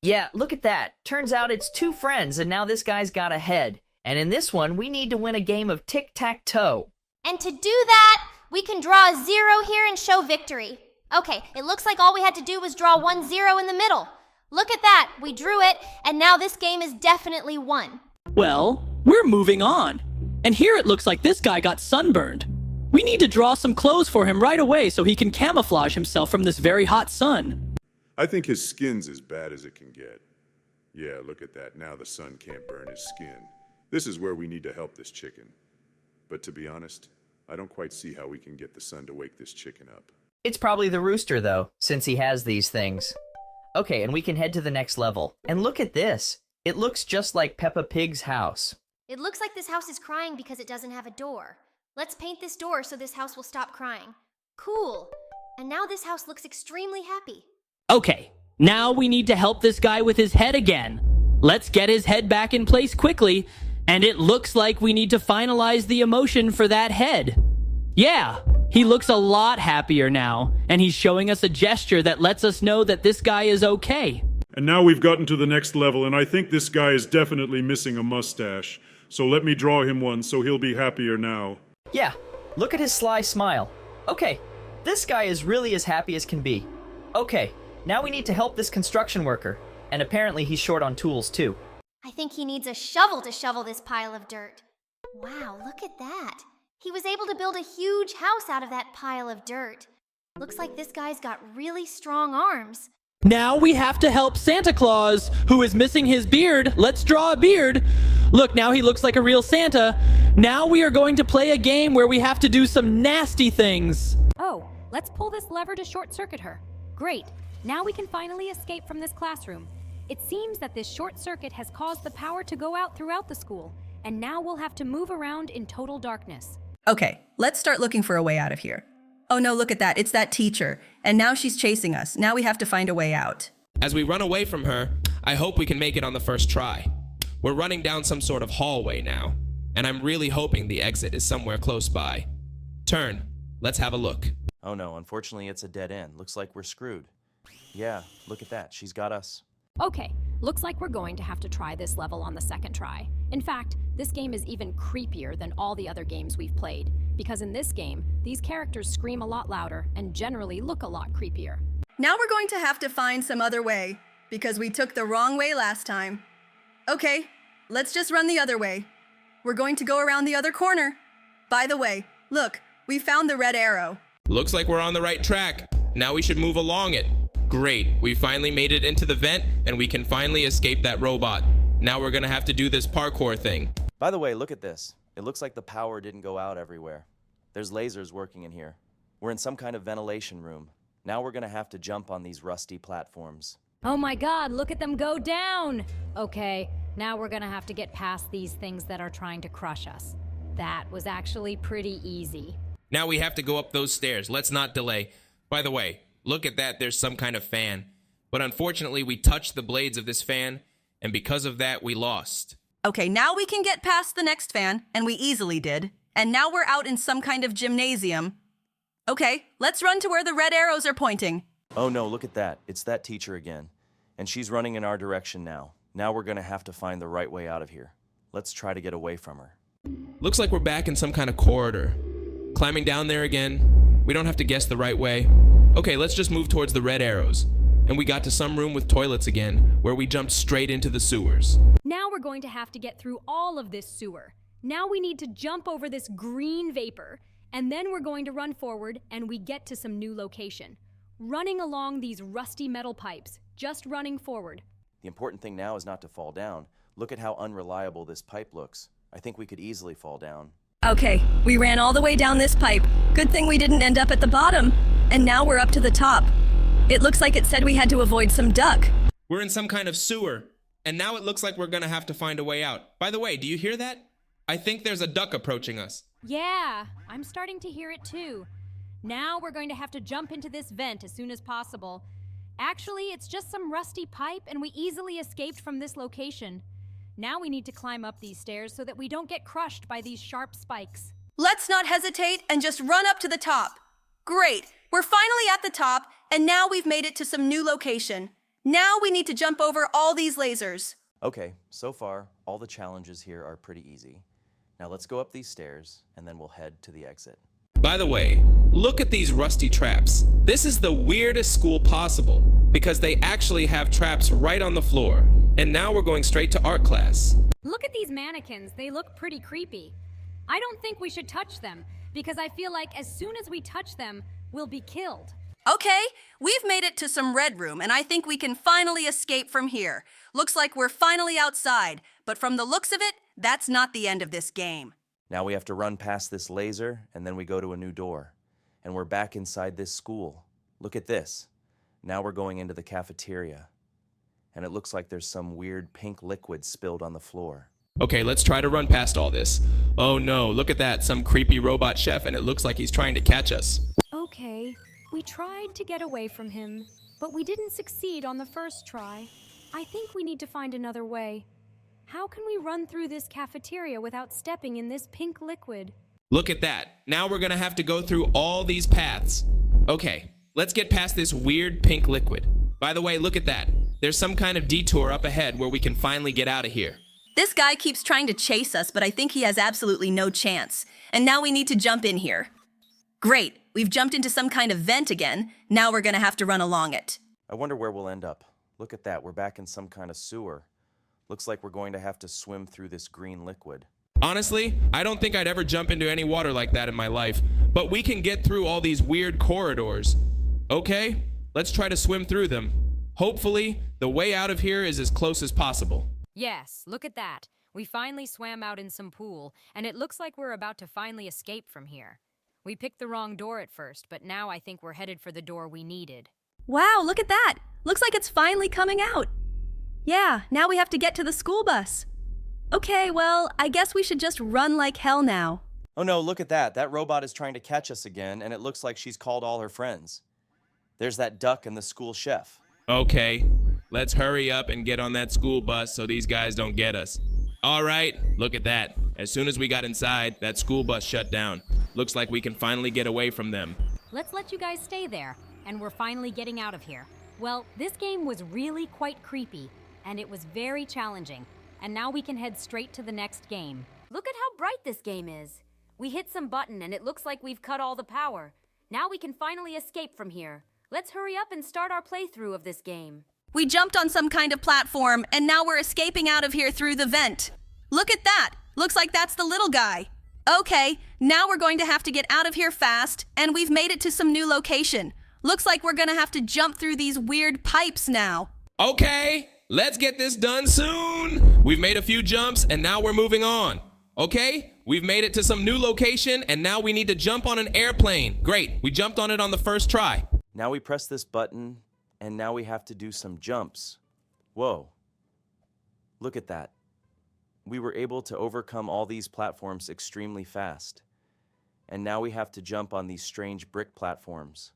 Yeah, look at that. Turns out it's two friends, and now this guy's got a head. And in this one, we need to win a game of tic-tac-toe. And to do that, we can draw a 0 here and show victory. Okay, it looks like all we had to do was draw 1 0 in the middle. Look at that! We drew it, and now this game is definitely won. Well, we're moving on. And here it looks like this guy got sunburned. We need to draw some clothes for him right away so he can camouflage himself from this very hot sun. I think his skin's as bad as it can get. Yeah, look at that. Now the sun can't burn his skin. This is where we need to help this chicken. But to be honest, I don't quite see how we can get the sun to wake this chicken up. It's probably the rooster, though, since he has these things. Okay, and we can head to the next level. And look at this. It looks just like Peppa Pig's house. It looks like this house is crying because it doesn't have a door. Let's paint this door so this house will stop crying. Cool. And now this house looks extremely happy. Okay, now we need to help this guy with his head again. Let's get his head back in place quickly, and it looks like we need to finalize the emotion for that head. Yeah, he looks a lot happier now, and he's showing us a gesture that lets us know that this guy is okay. And now we've gotten to the next level, and I think this guy is definitely missing a mustache. So let me draw him one so he'll be happier now. Yeah, look at his sly smile. Okay, this guy is really as happy as can be. Okay, now we need to help this construction worker. And apparently he's short on tools too. I think he needs a shovel to shovel this pile of dirt. Wow, look at that. He was able to build a huge house out of that pile of dirt. Looks like this guy's got really strong arms. Now we have to help Santa Claus, who is missing his beard. Let's draw a beard. Look, now he looks like a real Santa. Now we are going to play a game where we have to do some nasty things. Oh, let's pull this lever to short-circuit her. Great. Now we can finally escape from this classroom. It seems that this short circuit has caused the power to go out throughout the school, and now we'll have to move around in total darkness. Okay, let's start looking for a way out of here. Oh no, look at that. It's that teacher. And now she's chasing us. Now we have to find a way out. As we run away from her, I hope we can make it on the first try. We're running down some sort of hallway now, and I'm really hoping the exit is somewhere close by. Turn. Let's have a look. Oh no, unfortunately it's a dead end. Looks like we're screwed. Yeah, look at that. She's got us. Okay, looks like we're going to have to try this level on the second try. In fact, this game is even creepier than all the other games we've played, because in this game, these characters scream a lot louder and generally look a lot creepier. Now we're going to have to find some other way, because we took the wrong way last time. Okay, let's just run the other way. We're going to go around the other corner. By the way, look, we found the red arrow. Looks like we're on the right track. Now we should move along it. Great, we finally made it into the vent, and we can finally escape that robot. Now we're gonna have to do this parkour thing. By the way, look at this. It looks like the power didn't go out everywhere. There's lasers working in here. We're in some kind of ventilation room. Now we're gonna have to jump on these rusty platforms. Oh my god, look at them go down! Okay, now we're gonna have to get past these things that are trying to crush us. That was actually pretty easy. Now we have to go up those stairs. Let's not delay. By the way, look at that, there's some kind of fan. But unfortunately, we touched the blades of this fan, and because of that, we lost. Okay, now we can get past the next fan, and we easily did. And now we're out in some kind of gymnasium. Okay, let's run to where the red arrows are pointing. Oh no, look at that. It's that teacher again. And she's running in our direction now. Now we're gonna have to find the right way out of here. Let's try to get away from her. Looks like we're back in some kind of corridor. Climbing down there again. We don't have to guess the right way. Okay, let's just move towards the red arrows. And we got to some room with toilets again, where we jumped straight into the sewers. Now we're going to have to get through all of this sewer. Now we need to jump over this green vapor, and then we're going to run forward and we get to some new location. Running along these rusty metal pipes, just running forward. The important thing now is not to fall down. Look at how unreliable this pipe looks. I think we could easily fall down. Okay, we ran all the way down this pipe. Good thing we didn't end up at the bottom. And now we're up to the top. It looks like it said we had to avoid some duck. We're in some kind of sewer, and now it looks like we're gonna have to find a way out. By the way, do you hear that? I think there's a duck approaching us. Yeah, I'm starting to hear it too. Now we're going to have to jump into this vent as soon as possible. Actually, it's just some rusty pipe, and we easily escaped from this location. Now we need to climb up these stairs so that we don't get crushed by these sharp spikes. Let's not hesitate and just run up to the top. Great, we're finally at the top, and now we've made it to some new location. Now we need to jump over all these lasers. Okay, so far, all the challenges here are pretty easy. Now let's go up these stairs, and then we'll head to the exit. By the way, look at these rusty traps. This is the weirdest school possible because they actually have traps right on the floor. And now we're going straight to art class. Look at these mannequins. They look pretty creepy. I don't think we should touch them because I feel like as soon as we touch them, we'll be killed. Okay, we've made it to some red room, and I think we can finally escape from here. Looks like we're finally outside, but from the looks of it, that's not the end of this game. Now we have to run past this laser, and then we go to a new door. And we're back inside this school. Look at this. Now we're going into the cafeteria. And it looks like there's some weird pink liquid spilled on the floor. Okay, let's try to run past all this. Oh no, look at that, some creepy robot chef, and it looks like he's trying to catch us. Okay, we tried to get away from him, but we didn't succeed on the first try. I think we need to find another way. How can we run through this cafeteria without stepping in this pink liquid? Look at that. Now we're gonna have to go through all these paths. Okay, let's get past this weird pink liquid. By the way, look at that. There's some kind of detour up ahead where we can finally get out of here. This guy keeps trying to chase us, but I think he has absolutely no chance. And now we need to jump in here. Great, we've jumped into some kind of vent again. Now we're gonna have to run along it. I wonder where we'll end up. Look at that, we're back in some kind of sewer. Looks like we're going to have to swim through this green liquid. Honestly, I don't think I'd ever jump into any water like that in my life, but we can get through all these weird corridors. Okay, let's try to swim through them. Hopefully, the way out of here is as close as possible. Yes, look at that. We finally swam out in some pool, and it looks like we're about to finally escape from here. We picked the wrong door at first, but now I think we're headed for the door we needed. Wow, look at that! Looks like it's finally coming out. Yeah, now we have to get to the school bus. Okay, well, I guess we should just run like hell now. Oh no, look at that. That robot is trying to catch us again, and it looks like she's called all her friends. There's that duck and the school chef. Okay, let's hurry up and get on that school bus so these guys don't get us. All right, look at that. As soon as we got inside, that school bus shut down. Looks like we can finally get away from them. Let's let you guys stay there, and we're finally getting out of here. Well, this game was really quite creepy, and it was very challenging. And now we can head straight to the next game. Look at how bright this game is. We hit some button and it looks like we've cut all the power. Now we can finally escape from here. Let's hurry up and start our playthrough of this game. We jumped on some kind of platform, and now we're escaping out of here through the vent. Look at that! Looks like that's the little guy. Okay, now we're going to have to get out of here fast, and we've made it to some new location. Looks like we're gonna have to jump through these weird pipes now. Okay, let's get this done soon. We've made a few jumps, and now we're moving on. Okay, we've made it to some new location, and now we need to jump on an airplane. Great, we jumped on it on the first try. Now we press this button, and now we have to do some jumps. Whoa. Look at that. We were able to overcome all these platforms extremely fast. And now we have to jump on these strange brick platforms.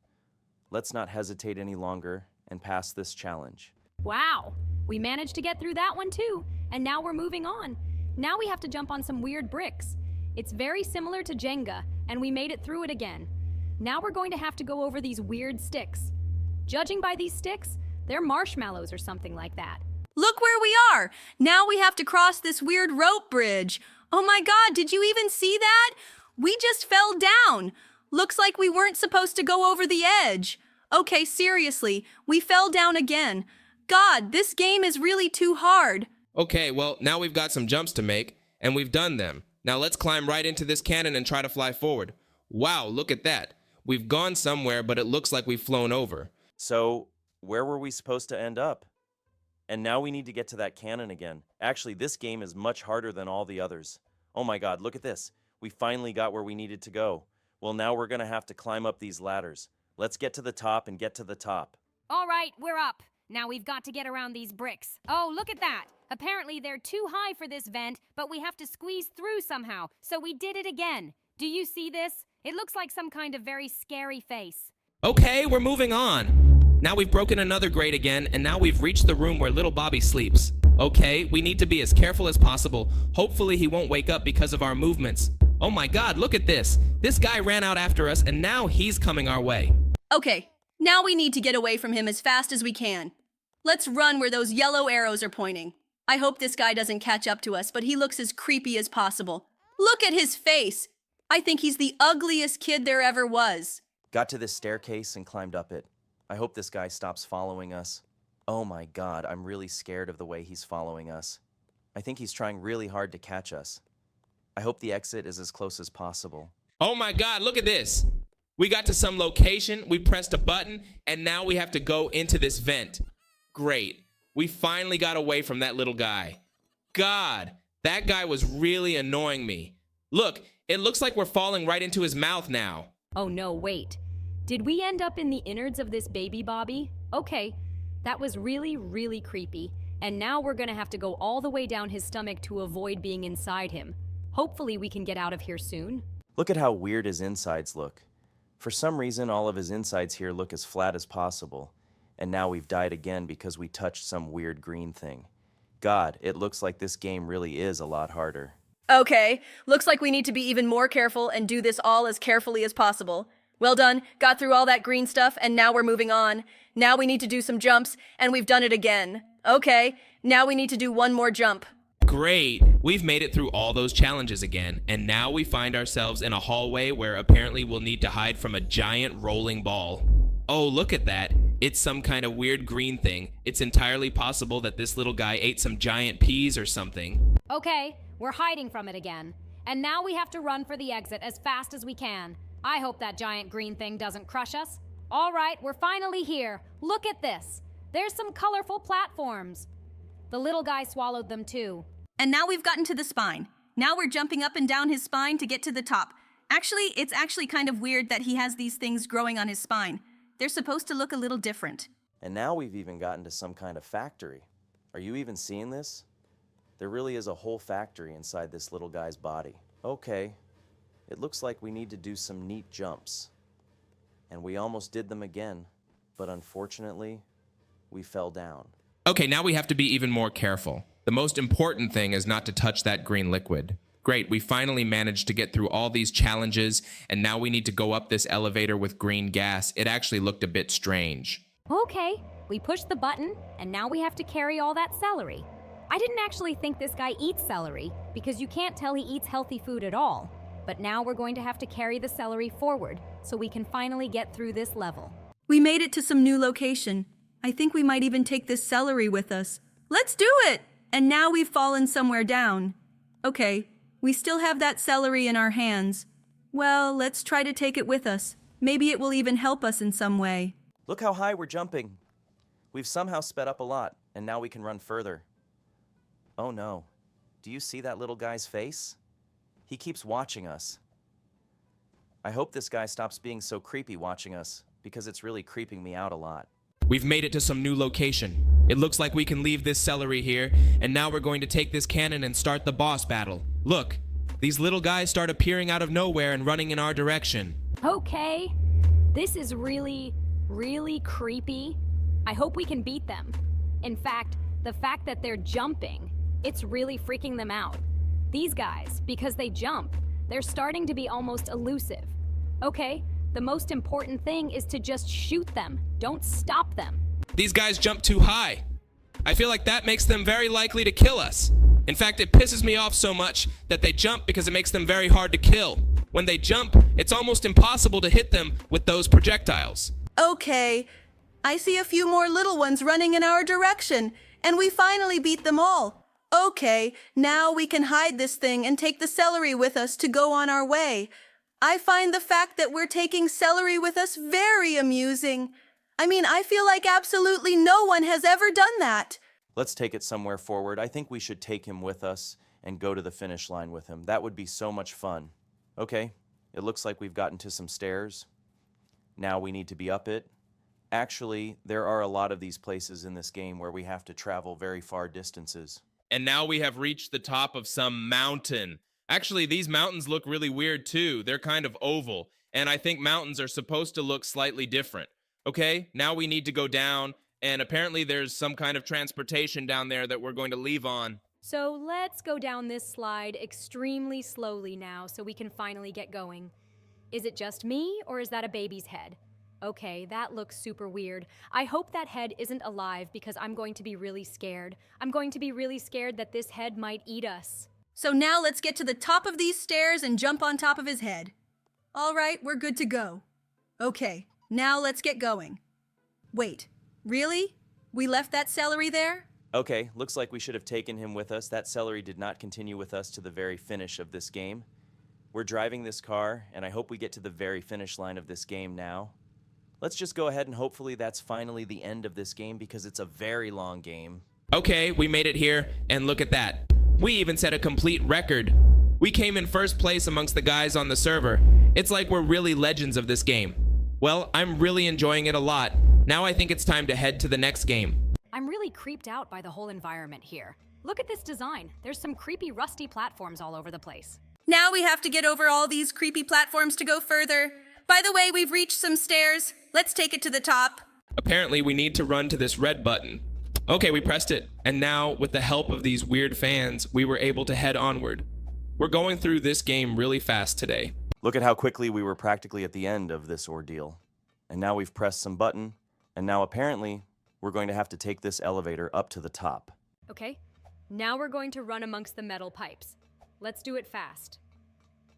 Let's not hesitate any longer and pass this challenge. Wow, we managed to get through that one too, and now we're moving on. Now we have to jump on some weird bricks. It's very similar to Jenga, and we made it through it again. Now we're going to have to go over these weird sticks. Judging by these sticks, they're marshmallows or something like that. Look where we are! Now we have to cross this weird rope bridge. Oh my god, did you even see that? We just fell down. Looks like we weren't supposed to go over the edge. Okay, seriously, we fell down again. God, this game is really too hard. Okay, well, now we've got some jumps to make, and we've done them. Now let's climb right into this cannon and try to fly forward. Wow, look at that. We've gone somewhere, but it looks like we've flown over. So, where were we supposed to end up? And now we need to get to that cannon again. Actually, this game is much harder than all the others. Oh my god, look at this. We finally got where we needed to go. Well, now we're gonna have to climb up these ladders. Let's get to the top and get to the top. All right, we're up. Now we've got to get around these bricks. Oh, look at that. Apparently they're too high for this vent, but we have to squeeze through somehow. So we did it again. Do you see this? It looks like some kind of very scary face. Okay, we're moving on. Now we've broken another grate again, and now we've reached the room where little Bobby sleeps. Okay, we need to be as careful as possible. Hopefully he won't wake up because of our movements. Oh my god, look at this. This guy ran out after us, and now he's coming our way. Okay, now we need to get away from him as fast as we can. Let's run where those yellow arrows are pointing. I hope this guy doesn't catch up to us, but he looks as creepy as possible. Look at his face. I think he's the ugliest kid there ever was. Got to this staircase and climbed up it. I hope this guy stops following us. Oh my god, I'm really scared of the way he's following us. I think he's trying really hard to catch us. I hope the exit is as close as possible. Oh my god, look at this. We got to some location, we pressed a button, and now we have to go into this vent. Great. We finally got away from that little guy. God, that guy was really annoying me. Look, it looks like we're falling right into his mouth now. Oh no, wait. Did we end up in the innards of this baby Bobby? Okay, that was really, really creepy. And now we're gonna have to go all the way down his stomach to avoid being inside him. Hopefully we can get out of here soon. Look at how weird his insides look. For some reason, all of his insides here look as flat as possible. And now we've died again because we touched some weird green thing. God, it looks like this game really is a lot harder. Okay, looks like we need to be even more careful and do this all as carefully as possible. Well done, got through all that green stuff, and now we're moving on. Now we need to do some jumps, and we've done it again. Okay, now we need to do one more jump. Great! We've made it through all those challenges again, and now we find ourselves in a hallway where apparently we'll need to hide from a giant rolling ball. Oh, look at that. It's some kind of weird green thing. It's entirely possible that this little guy ate some giant peas or something. Okay, we're hiding from it again. And now we have to run for the exit as fast as we can. I hope that giant green thing doesn't crush us. All right, we're finally here. Look at this. There's some colorful platforms. The little guy swallowed them too. And now we've gotten to the spine. Now we're jumping up and down his spine to get to the top. Actually, it's actually kind of weird that he has these things growing on his spine. They're supposed to look a little different. And now we've even gotten to some kind of factory. Are you even seeing this? There really is a whole factory inside this little guy's body. Okay, it looks like we need to do some neat jumps. And we almost did them again, but unfortunately, we fell down. Okay, now we have to be even more careful. The most important thing is not to touch that green liquid. Great, we finally managed to get through all these challenges, and now we need to go up this elevator with green gas. It actually looked a bit strange. Okay, we pushed the button, and now we have to carry all that celery. I didn't actually think this guy eats celery, because you can't tell he eats healthy food at all. But now we're going to have to carry the celery forward, so we can finally get through this level. We made it to some new location. I think we might even take this celery with us. Let's do it! And now we've fallen somewhere down. Okay, we still have that celery in our hands. Well, let's try to take it with us. Maybe it will even help us in some way. Look how high we're jumping. We've somehow sped up a lot, and now we can run further. Oh no. Do you see that little guy's face? He keeps watching us. I hope this guy stops being so creepy watching us, because it's really creeping me out a lot. We've made it to some new location. It looks like we can leave this celery here, and now we're going to take this cannon and start the boss battle. Look, these little guys start appearing out of nowhere and running in our direction. Okay, this is really, really creepy. I hope we can beat them. In fact, the fact that they're jumping, it's really freaking them out. These guys, because they jump, they're starting to be almost elusive. Okay, the most important thing is to just shoot them. Don't stop them. These guys jump too high. I feel like that makes them very likely to kill us. In fact, it pisses me off so much that they jump because it makes them very hard to kill. When they jump, it's almost impossible to hit them with those projectiles. Okay, I see a few more little ones running in our direction, and we finally beat them all. Okay, now we can hide this thing and take the celery with us to go on our way. I find the fact that we're taking celery with us very amusing. I mean, I feel like absolutely no one has ever done that. Let's take it somewhere forward. I think we should take him with us and go to the finish line with him. That would be so much fun. Okay, it looks like we've gotten to some stairs. Now we need to be up it. Actually, there are a lot of these places in this game where we have to travel very far distances. And now we have reached the top of some mountain. Actually, these mountains look really weird too. They're kind of oval, and I think mountains are supposed to look slightly different. Okay, now we need to go down, and apparently there's some kind of transportation down there that we're going to leave on. So let's go down this slide extremely slowly now so we can finally get going. Is it just me, or is that a baby's head? Okay, that looks super weird. I hope that head isn't alive because I'm going to be really scared. I'm going to be really scared that this head might eat us. So now let's get to the top of these stairs and jump on top of his head. All right, we're good to go. Okay, now let's get going. Wait, really? We left that celery there? Okay, looks like we should have taken him with us. That celery did not continue with us to the very finish of this game. We're driving this car, and I hope we get to the very finish line of this game now. Let's just go ahead and hopefully that's finally the end of this game because it's a very long game. Okay, we made it here, and look at that. We even set a complete record. We came in first place amongst the guys on the server. It's like we're really legends of this game. Well, I'm really enjoying it a lot. Now I think it's time to head to the next game. I'm really creeped out by the whole environment here. Look at this design. There's some creepy rusty platforms all over the place. Now we have to get over all these creepy platforms to go further. By the way, we've reached some stairs. Let's take it to the top. Apparently, we need to run to this red button. Okay, we pressed it. And now, with the help of these weird fans, we were able to head onward. We're going through this game really fast today. Look at how quickly we were practically at the end of this ordeal. And now we've pressed some button, and now apparently we're going to have to take this elevator up to the top. Okay, now we're going to run amongst the metal pipes. Let's do it fast.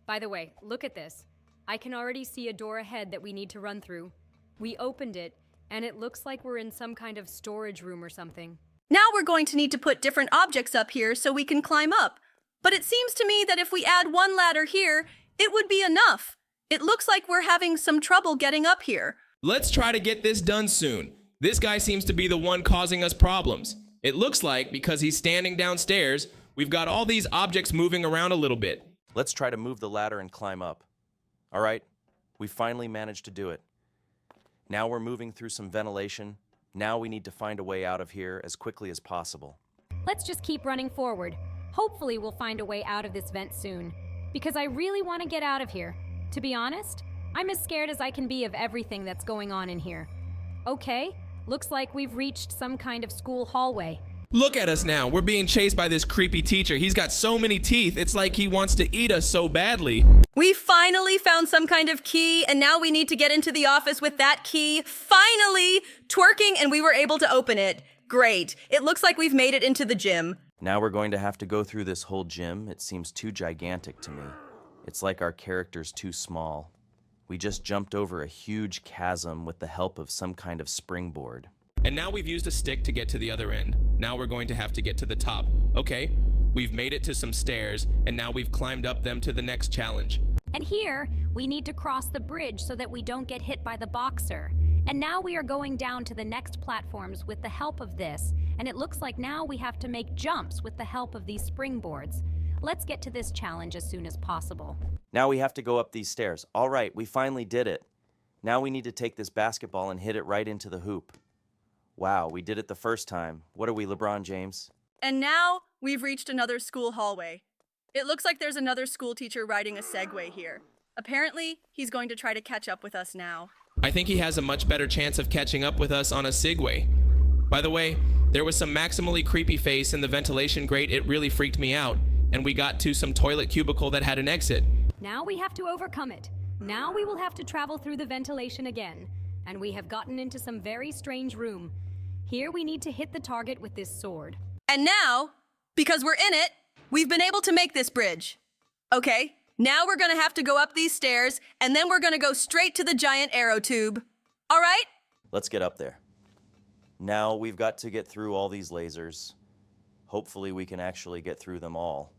By the way, look at this. I can already see a door ahead that we need to run through. We opened it, and it looks like we're in some kind of storage room or something. Now we're going to need to put different objects up here so we can climb up. But it seems to me that if we add one ladder here, it would be enough. It looks like we're having some trouble getting up here. Let's try to get this done soon. This guy seems to be the one causing us problems. It looks like, because he's standing downstairs, we've got all these objects moving around a little bit. Let's try to move the ladder and climb up. All right, we finally managed to do it. Now we're moving through some ventilation. Now we need to find a way out of here as quickly as possible. Let's just keep running forward. Hopefully we'll find a way out of this vent soon. Because I really want to get out of here. To be honest, I'm as scared as I can be of everything that's going on in here. Okay, looks like we've reached some kind of school hallway. Look at us now. We're being chased by this creepy teacher. He's got so many teeth. It's like he wants to eat us so badly. We finally found some kind of key, and now we need to get into the office with that key. Finally! Twerking, and we were able to open it. Great. It looks like we've made it into the gym. Now we're going to have to go through this whole gym. It seems too gigantic to me. It's like our character's too small. We just jumped over a huge chasm with the help of some kind of springboard. And now we've used a stick to get to the other end. Now we're going to have to get to the top. Okay, we've made it to some stairs, and now we've climbed up them to the next challenge. And here, we need to cross the bridge so that we don't get hit by the boxer. And now we are going down to the next platforms with the help of this. And it looks like now we have to make jumps with the help of these springboards. Let's get to this challenge as soon as possible. Now we have to go up these stairs. All right, we finally did it. Now we need to take this basketball and hit it right into the hoop. Wow, we did it the first time. What are we, LeBron James? And now we've reached another school hallway. It looks like there's another school teacher riding a Segway here. Apparently, he's going to try to catch up with us now. I think he has a much better chance of catching up with us on a Segway. By the way, there was some maximally creepy face in the ventilation grate. It really freaked me out. And we got to some toilet cubicle that had an exit. Now we have to overcome it. Now we will have to travel through the ventilation again. And we have gotten into some very strange room. Here we need to hit the target with this sword. And now, because we're in it, we've been able to make this bridge. Okay, now we're gonna have to go up these stairs, and then we're gonna go straight to the giant arrow tube. All right? Let's get up there. Now we've got to get through all these lasers. Hopefully we can actually get through them all.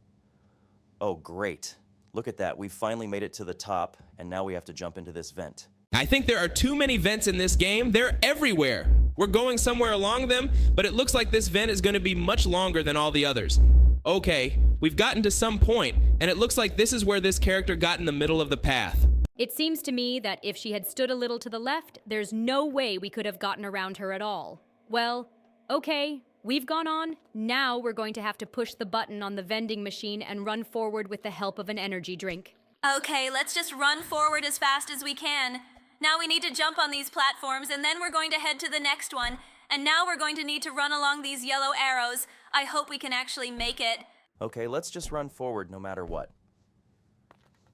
Oh, great. Look at that. We've finally made it to the top, and now we have to jump into this vent. I think there are too many vents in this game. They're everywhere. We're going somewhere along them, but it looks like this vent is going to be much longer than all the others. Okay, we've gotten to some point, and it looks like this is where this character got in the middle of the path. It seems to me that if she had stood a little to the left, there's no way we could have gotten around her at all. Well, okay, we've gone on. Now we're going to have to push the button on the vending machine and run forward with the help of an energy drink. Okay, let's just run forward as fast as we can. Now we need to jump on these platforms, and then we're going to head to the next one. And now we're going to need to run along these yellow arrows. I hope we can actually make it. Okay, let's just run forward no matter what.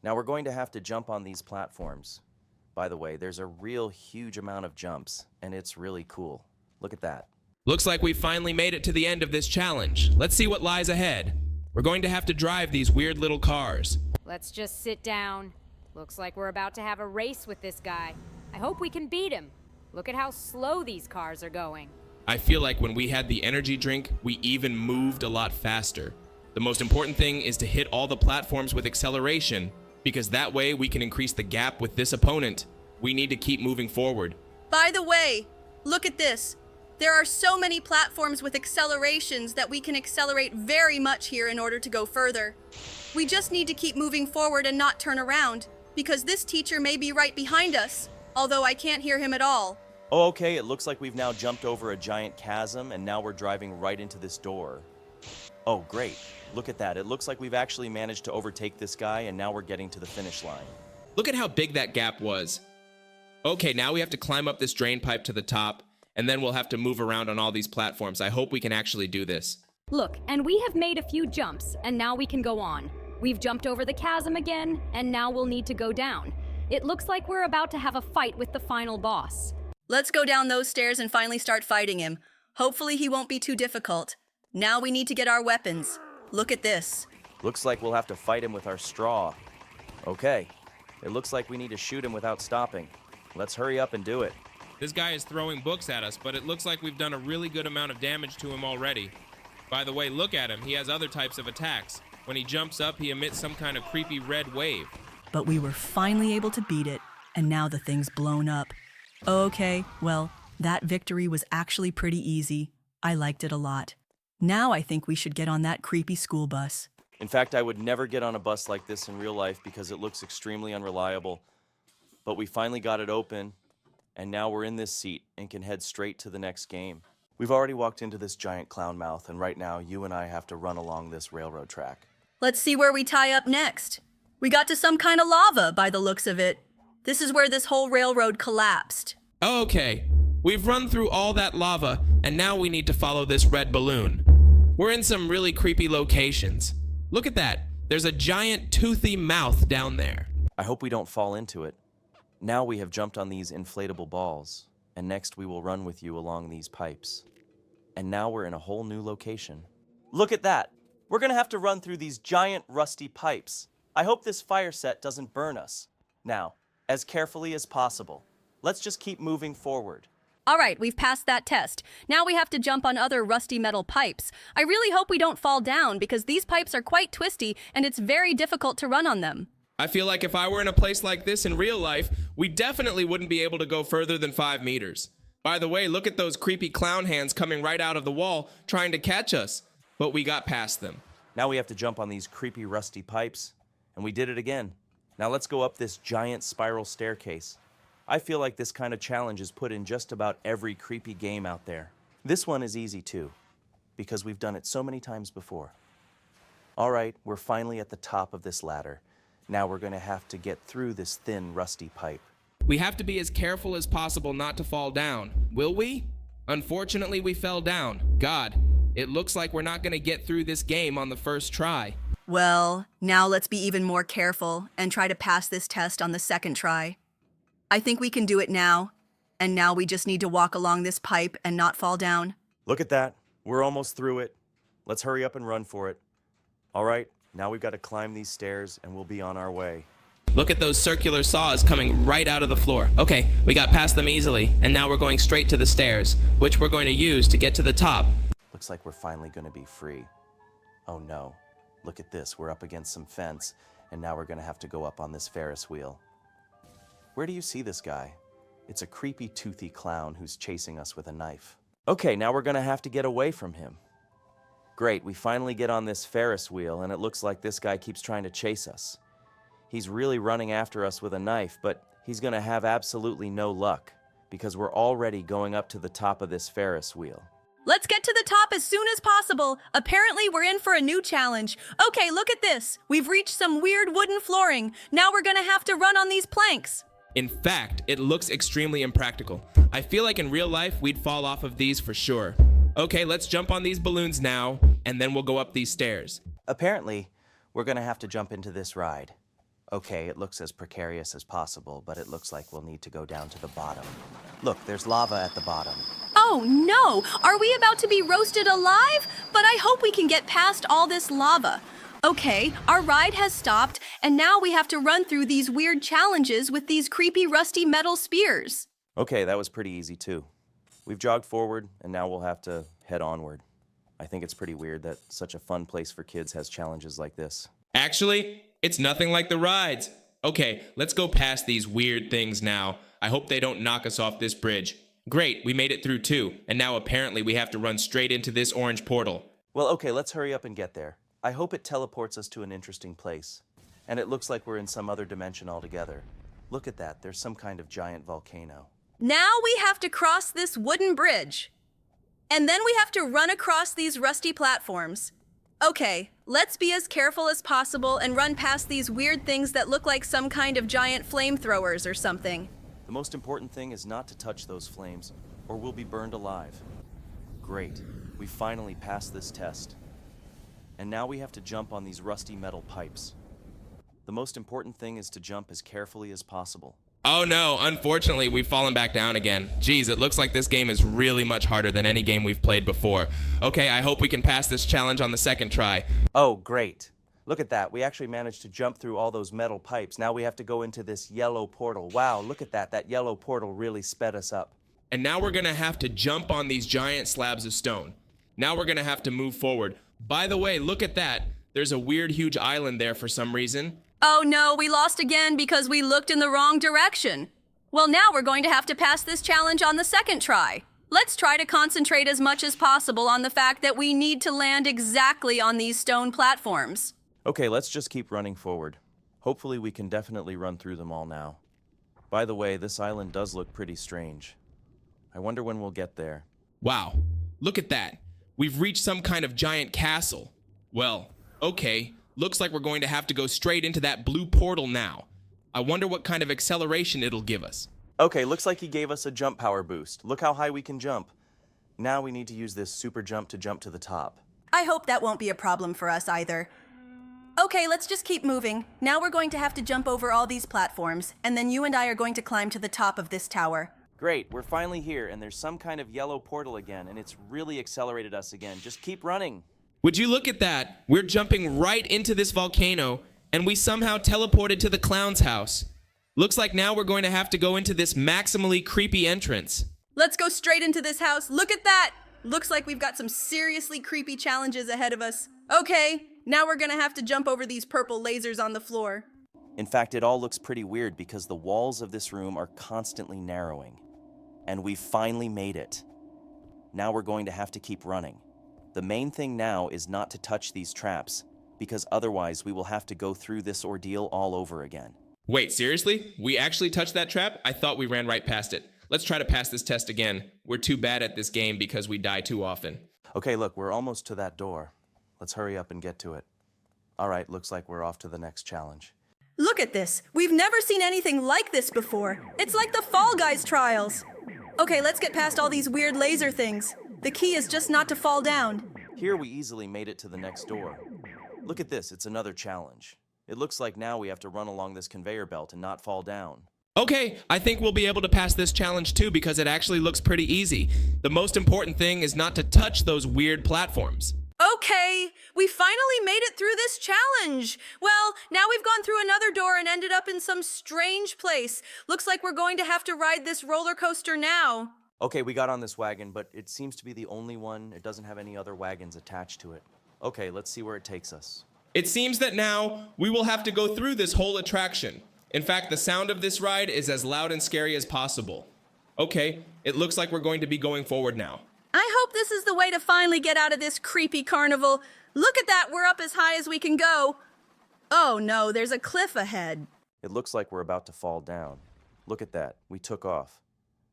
Now we're going to have to jump on these platforms. By the way, there's a real huge amount of jumps, and it's really cool. Look at that. Looks like we finally made it to the end of this challenge. Let's see what lies ahead. We're going to have to drive these weird little cars. Let's just sit down. Looks like we're about to have a race with this guy. I hope we can beat him. Look at how slow these cars are going. I feel like when we had the energy drink, we even moved a lot faster. The most important thing is to hit all the platforms with acceleration, because that way we can increase the gap with this opponent. We need to keep moving forward. By the way, look at this. There are so many platforms with accelerations that we can accelerate very much here in order to go further. We just need to keep moving forward and not turn around, because this teacher may be right behind us, although I can't hear him at all. Oh, okay, it looks like we've now jumped over a giant chasm and now we're driving right into this door. Oh, great. Look at that. It looks like we've actually managed to overtake this guy and now we're getting to the finish line. Look at how big that gap was. Okay, now we have to climb up this drain pipe to the top, and then we'll have to move around on all these platforms. I hope we can actually do this. Look, and we have made a few jumps, and now we can go on. We've jumped over the chasm again, and now we'll need to go down. It looks like we're about to have a fight with the final boss. Let's go down those stairs and finally start fighting him. Hopefully he won't be too difficult. Now we need to get our weapons. Look at this. Looks like we'll have to fight him with our straw. Okay, it looks like we need to shoot him without stopping. Let's hurry up and do it. This guy is throwing books at us, but it looks like we've done a really good amount of damage to him already. By the way, look at him. He has other types of attacks. When he jumps up, he emits some kind of creepy red wave. But we were finally able to beat it, and now the thing's blown up. Okay, well, that victory was actually pretty easy. I liked it a lot. Now I think we should get on that creepy school bus. In fact, I would never get on a bus like this in real life because it looks extremely unreliable. But we finally got it open, and now we're in this seat and can head straight to the next game. We've already walked into this giant clown mouth, and right now you and I have to run along this railroad track. Let's see where we tie up next. We got to some kind of lava by the looks of it. This is where this whole railroad collapsed. Okay, we've run through all that lava, and now we need to follow this red balloon. We're in some really creepy locations. Look at that. There's a giant toothy mouth down there. I hope we don't fall into it. Now we have jumped on these inflatable balls, and next we will run with you along these pipes. And now we're in a whole new location. Look at that! We're gonna have to run through these giant rusty pipes. I hope this fire set doesn't burn us. Now, as carefully as possible. Let's just keep moving forward. All right, we've passed that test. Now we have to jump on other rusty metal pipes. I really hope we don't fall down because these pipes are quite twisty and it's very difficult to run on them. I feel like if I were in a place like this in real life, we definitely wouldn't be able to go further than 5 meters. By the way, look at those creepy clown hands coming right out of the wall trying to catch us. But we got past them. Now we have to jump on these creepy rusty pipes, and we did it again. Now let's go up this giant spiral staircase. I feel like this kind of challenge is put in just about every creepy game out there. This one is easy too, because we've done it so many times before. All right, we're finally at the top of this ladder. Now we're gonna have to get through this thin, rusty pipe. We have to be as careful as possible not to fall down. Will we? Unfortunately, we fell down. God, it looks like we're not gonna get through this game on the first try. Well, now let's be even more careful and try to pass this test on the second try. I think we can do it now. And now we just need to walk along this pipe and not fall down. Look at that. We're almost through it. Let's hurry up and run for it. All right, now we've got to climb these stairs and we'll be on our way. Look at those circular saws coming right out of the floor. Okay, we got past them easily, and now we're going straight to the stairs, which we're going to use to get to the top. Looks like we're finally going to be free. Oh no. Look at this. We're up against some fence, and now we're going to have to go up on this Ferris wheel. Where do you see this guy? It's a creepy, toothy clown who's chasing us with a knife. Okay, now we're gonna have to get away from him. Great, we finally get on this Ferris wheel, and it looks like this guy keeps trying to chase us. He's really running after us with a knife, but he's gonna have absolutely no luck, because we're already going up to the top of this Ferris wheel. Let's get to the top as soon as possible. Apparently, we're in for a new challenge. Okay, look at this. We've reached some weird wooden flooring. Now we're gonna have to run on these planks. In fact, it looks extremely impractical. I feel like in real life, we'd fall off of these for sure. Okay, let's jump on these balloons now, and then we'll go up these stairs. Apparently, we're gonna have to jump into this ride. Okay, it looks as precarious as possible, but it looks like we'll need to go down to the bottom. Look, there's lava at the bottom. Oh Oh no! Are we about to be roasted alive? But I hope we can get past all this lava. Okay, our ride has stopped, and now we have to run through these weird challenges with these creepy rusty metal spears. Okay, that was pretty easy too. We've jogged forward, and now we'll have to head onward. I think it's pretty weird that such a fun place for kids has challenges like this. Actually, it's nothing like the rides. Okay, let's go past these weird things now. I hope they don't knock us off this bridge. Great, we made it through too, and now apparently we have to run straight into this orange portal. Well, okay, let's hurry up and get there. I hope it teleports us to an interesting place. And it looks like we're in some other dimension altogether. Look at that, there's some kind of giant volcano. Now we have to cross this wooden bridge. And then we have to run across these rusty platforms. Okay, let's be as careful as possible and run past these weird things that look like some kind of giant flamethrowers or something. The most important thing is not to touch those flames, or we'll be burned alive. Great, we finally passed this test. And now we have to jump on these rusty metal pipes. The most important thing is to jump as carefully as possible. Oh no, unfortunately we've fallen back down again. Geez, it looks like this game is really much harder than any game we've played before. Okay, I hope we can pass this challenge on the second try. Oh, great. Look at that, we actually managed to jump through all those metal pipes. Now we have to go into this yellow portal. Wow, look at that, that yellow portal really sped us up. And now we're gonna have to jump on these giant slabs of stone. Now we're gonna have to move forward. By the way, look at that. There's a weird, huge island there for some reason. Oh no, we lost again because we looked in the wrong direction. Well, now we're going to have to pass this challenge on the second try. Let's try to concentrate as much as possible on the fact that we need to land exactly on these stone platforms. Okay, let's just keep running forward. Hopefully we can definitely run through them all now. By the way, this island does look pretty strange. I wonder when we'll get there. Wow, look at that. We've reached some kind of giant castle. Well, okay, looks like we're going to have to go straight into that blue portal now. I wonder what kind of acceleration it'll give us. Okay, looks like he gave us a jump power boost. Look how high we can jump. Now we need to use this super jump to jump to the top. I hope that won't be a problem for us either. Okay, let's just keep moving. Now we're going to have to jump over all these platforms, and then you and I are going to climb to the top of this tower. Great, we're finally here, and there's some kind of yellow portal again, and it's really accelerated us again. Just keep running. Would you look at that? We're jumping right into this volcano, and we somehow teleported to the clown's house. Looks like now we're going to have to go into this maximally creepy entrance. Let's go straight into this house. Look at that! Looks like we've got some seriously creepy challenges ahead of us. Okay, now we're gonna have to jump over these purple lasers on the floor. In fact, it all looks pretty weird because the walls of this room are constantly narrowing. And we finally made it. Now we're going to have to keep running. The main thing now is not to touch these traps, because otherwise we will have to go through this ordeal all over again. Wait, seriously? We actually touched that trap? I thought we ran right past it. Let's try to pass this test again. We're too bad at this game because we die too often. Okay, look, we're almost to that door. Let's hurry up and get to it. All right, looks like we're off to the next challenge. Look at this. We've never seen anything like this before. It's like the Fall Guys trials. Okay, let's get past all these weird laser things. The key is just not to fall down. Here we easily made it to the next door. Look at this, it's another challenge. It looks like now we have to run along this conveyor belt and not fall down. Okay, I think we'll be able to pass this challenge too because it actually looks pretty easy. The most important thing is not to touch those weird platforms. Okay, we finally made it through this challenge. Well, now we've gone through another door and ended up in some strange place. Looks like we're going to have to ride this roller coaster now. Okay, we got on this wagon, but it seems to be the only one. It doesn't have any other wagons attached to it. Okay, let's see where it takes us. It seems that now we will have to go through this whole attraction. In fact, the sound of this ride is as loud and scary as possible. Okay, it looks like we're going to be going forward now. I hope this is the way to finally get out of this creepy carnival. Look at that, we're up as high as we can go. Oh no, there's a cliff ahead. It looks like we're about to fall down. Look at that, we took off.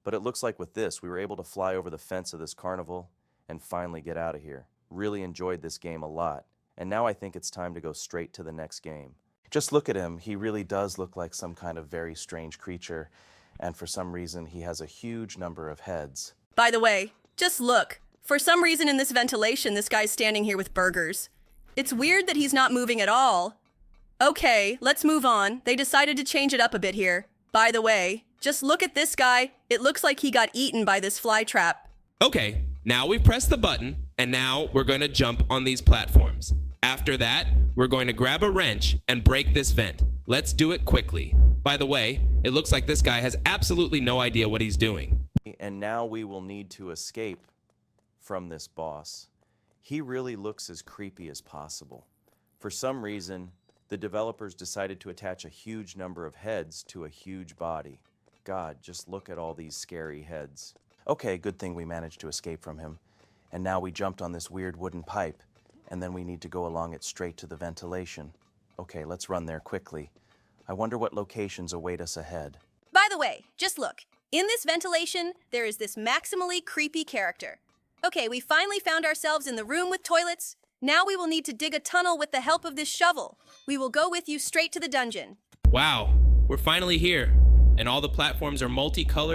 But it looks like with this, we were able to fly over the fence of this carnival and finally get out of here. Really enjoyed this game a lot. And now I think it's time to go straight to the next game. Just look at him, he really does look like some kind of very strange creature. And for some reason, he has a huge number of heads. By the way, just look. For some reason in this ventilation, this guy's standing here with burgers. It's weird that he's not moving at all. Okay, let's move on. They decided to change it up a bit here. By the way, just look at this guy. It looks like he got eaten by this fly trap. Okay, now we've pressed the button, and now we're going to jump on these platforms. After that, we're going to grab a wrench and break this vent. Let's do it quickly. By the way, it looks like this guy has absolutely no idea what he's doing. And now we will need to escape from this boss. He really looks as creepy as possible. For some reason, the developers decided to attach a huge number of heads to a huge body. God, just look at all these scary heads. Okay, good thing we managed to escape from him. And now we jumped on this weird wooden pipe, and then we need to go along it straight to the ventilation. Okay, let's run there quickly. I wonder what locations await us ahead. By the way, just look. In this ventilation, there is this maximally creepy character. Okay, we finally found ourselves in the room with toilets. Now we will need to dig a tunnel with the help of this shovel. We will go with you straight to the dungeon. Wow, we're finally here, and all the platforms are multicolored.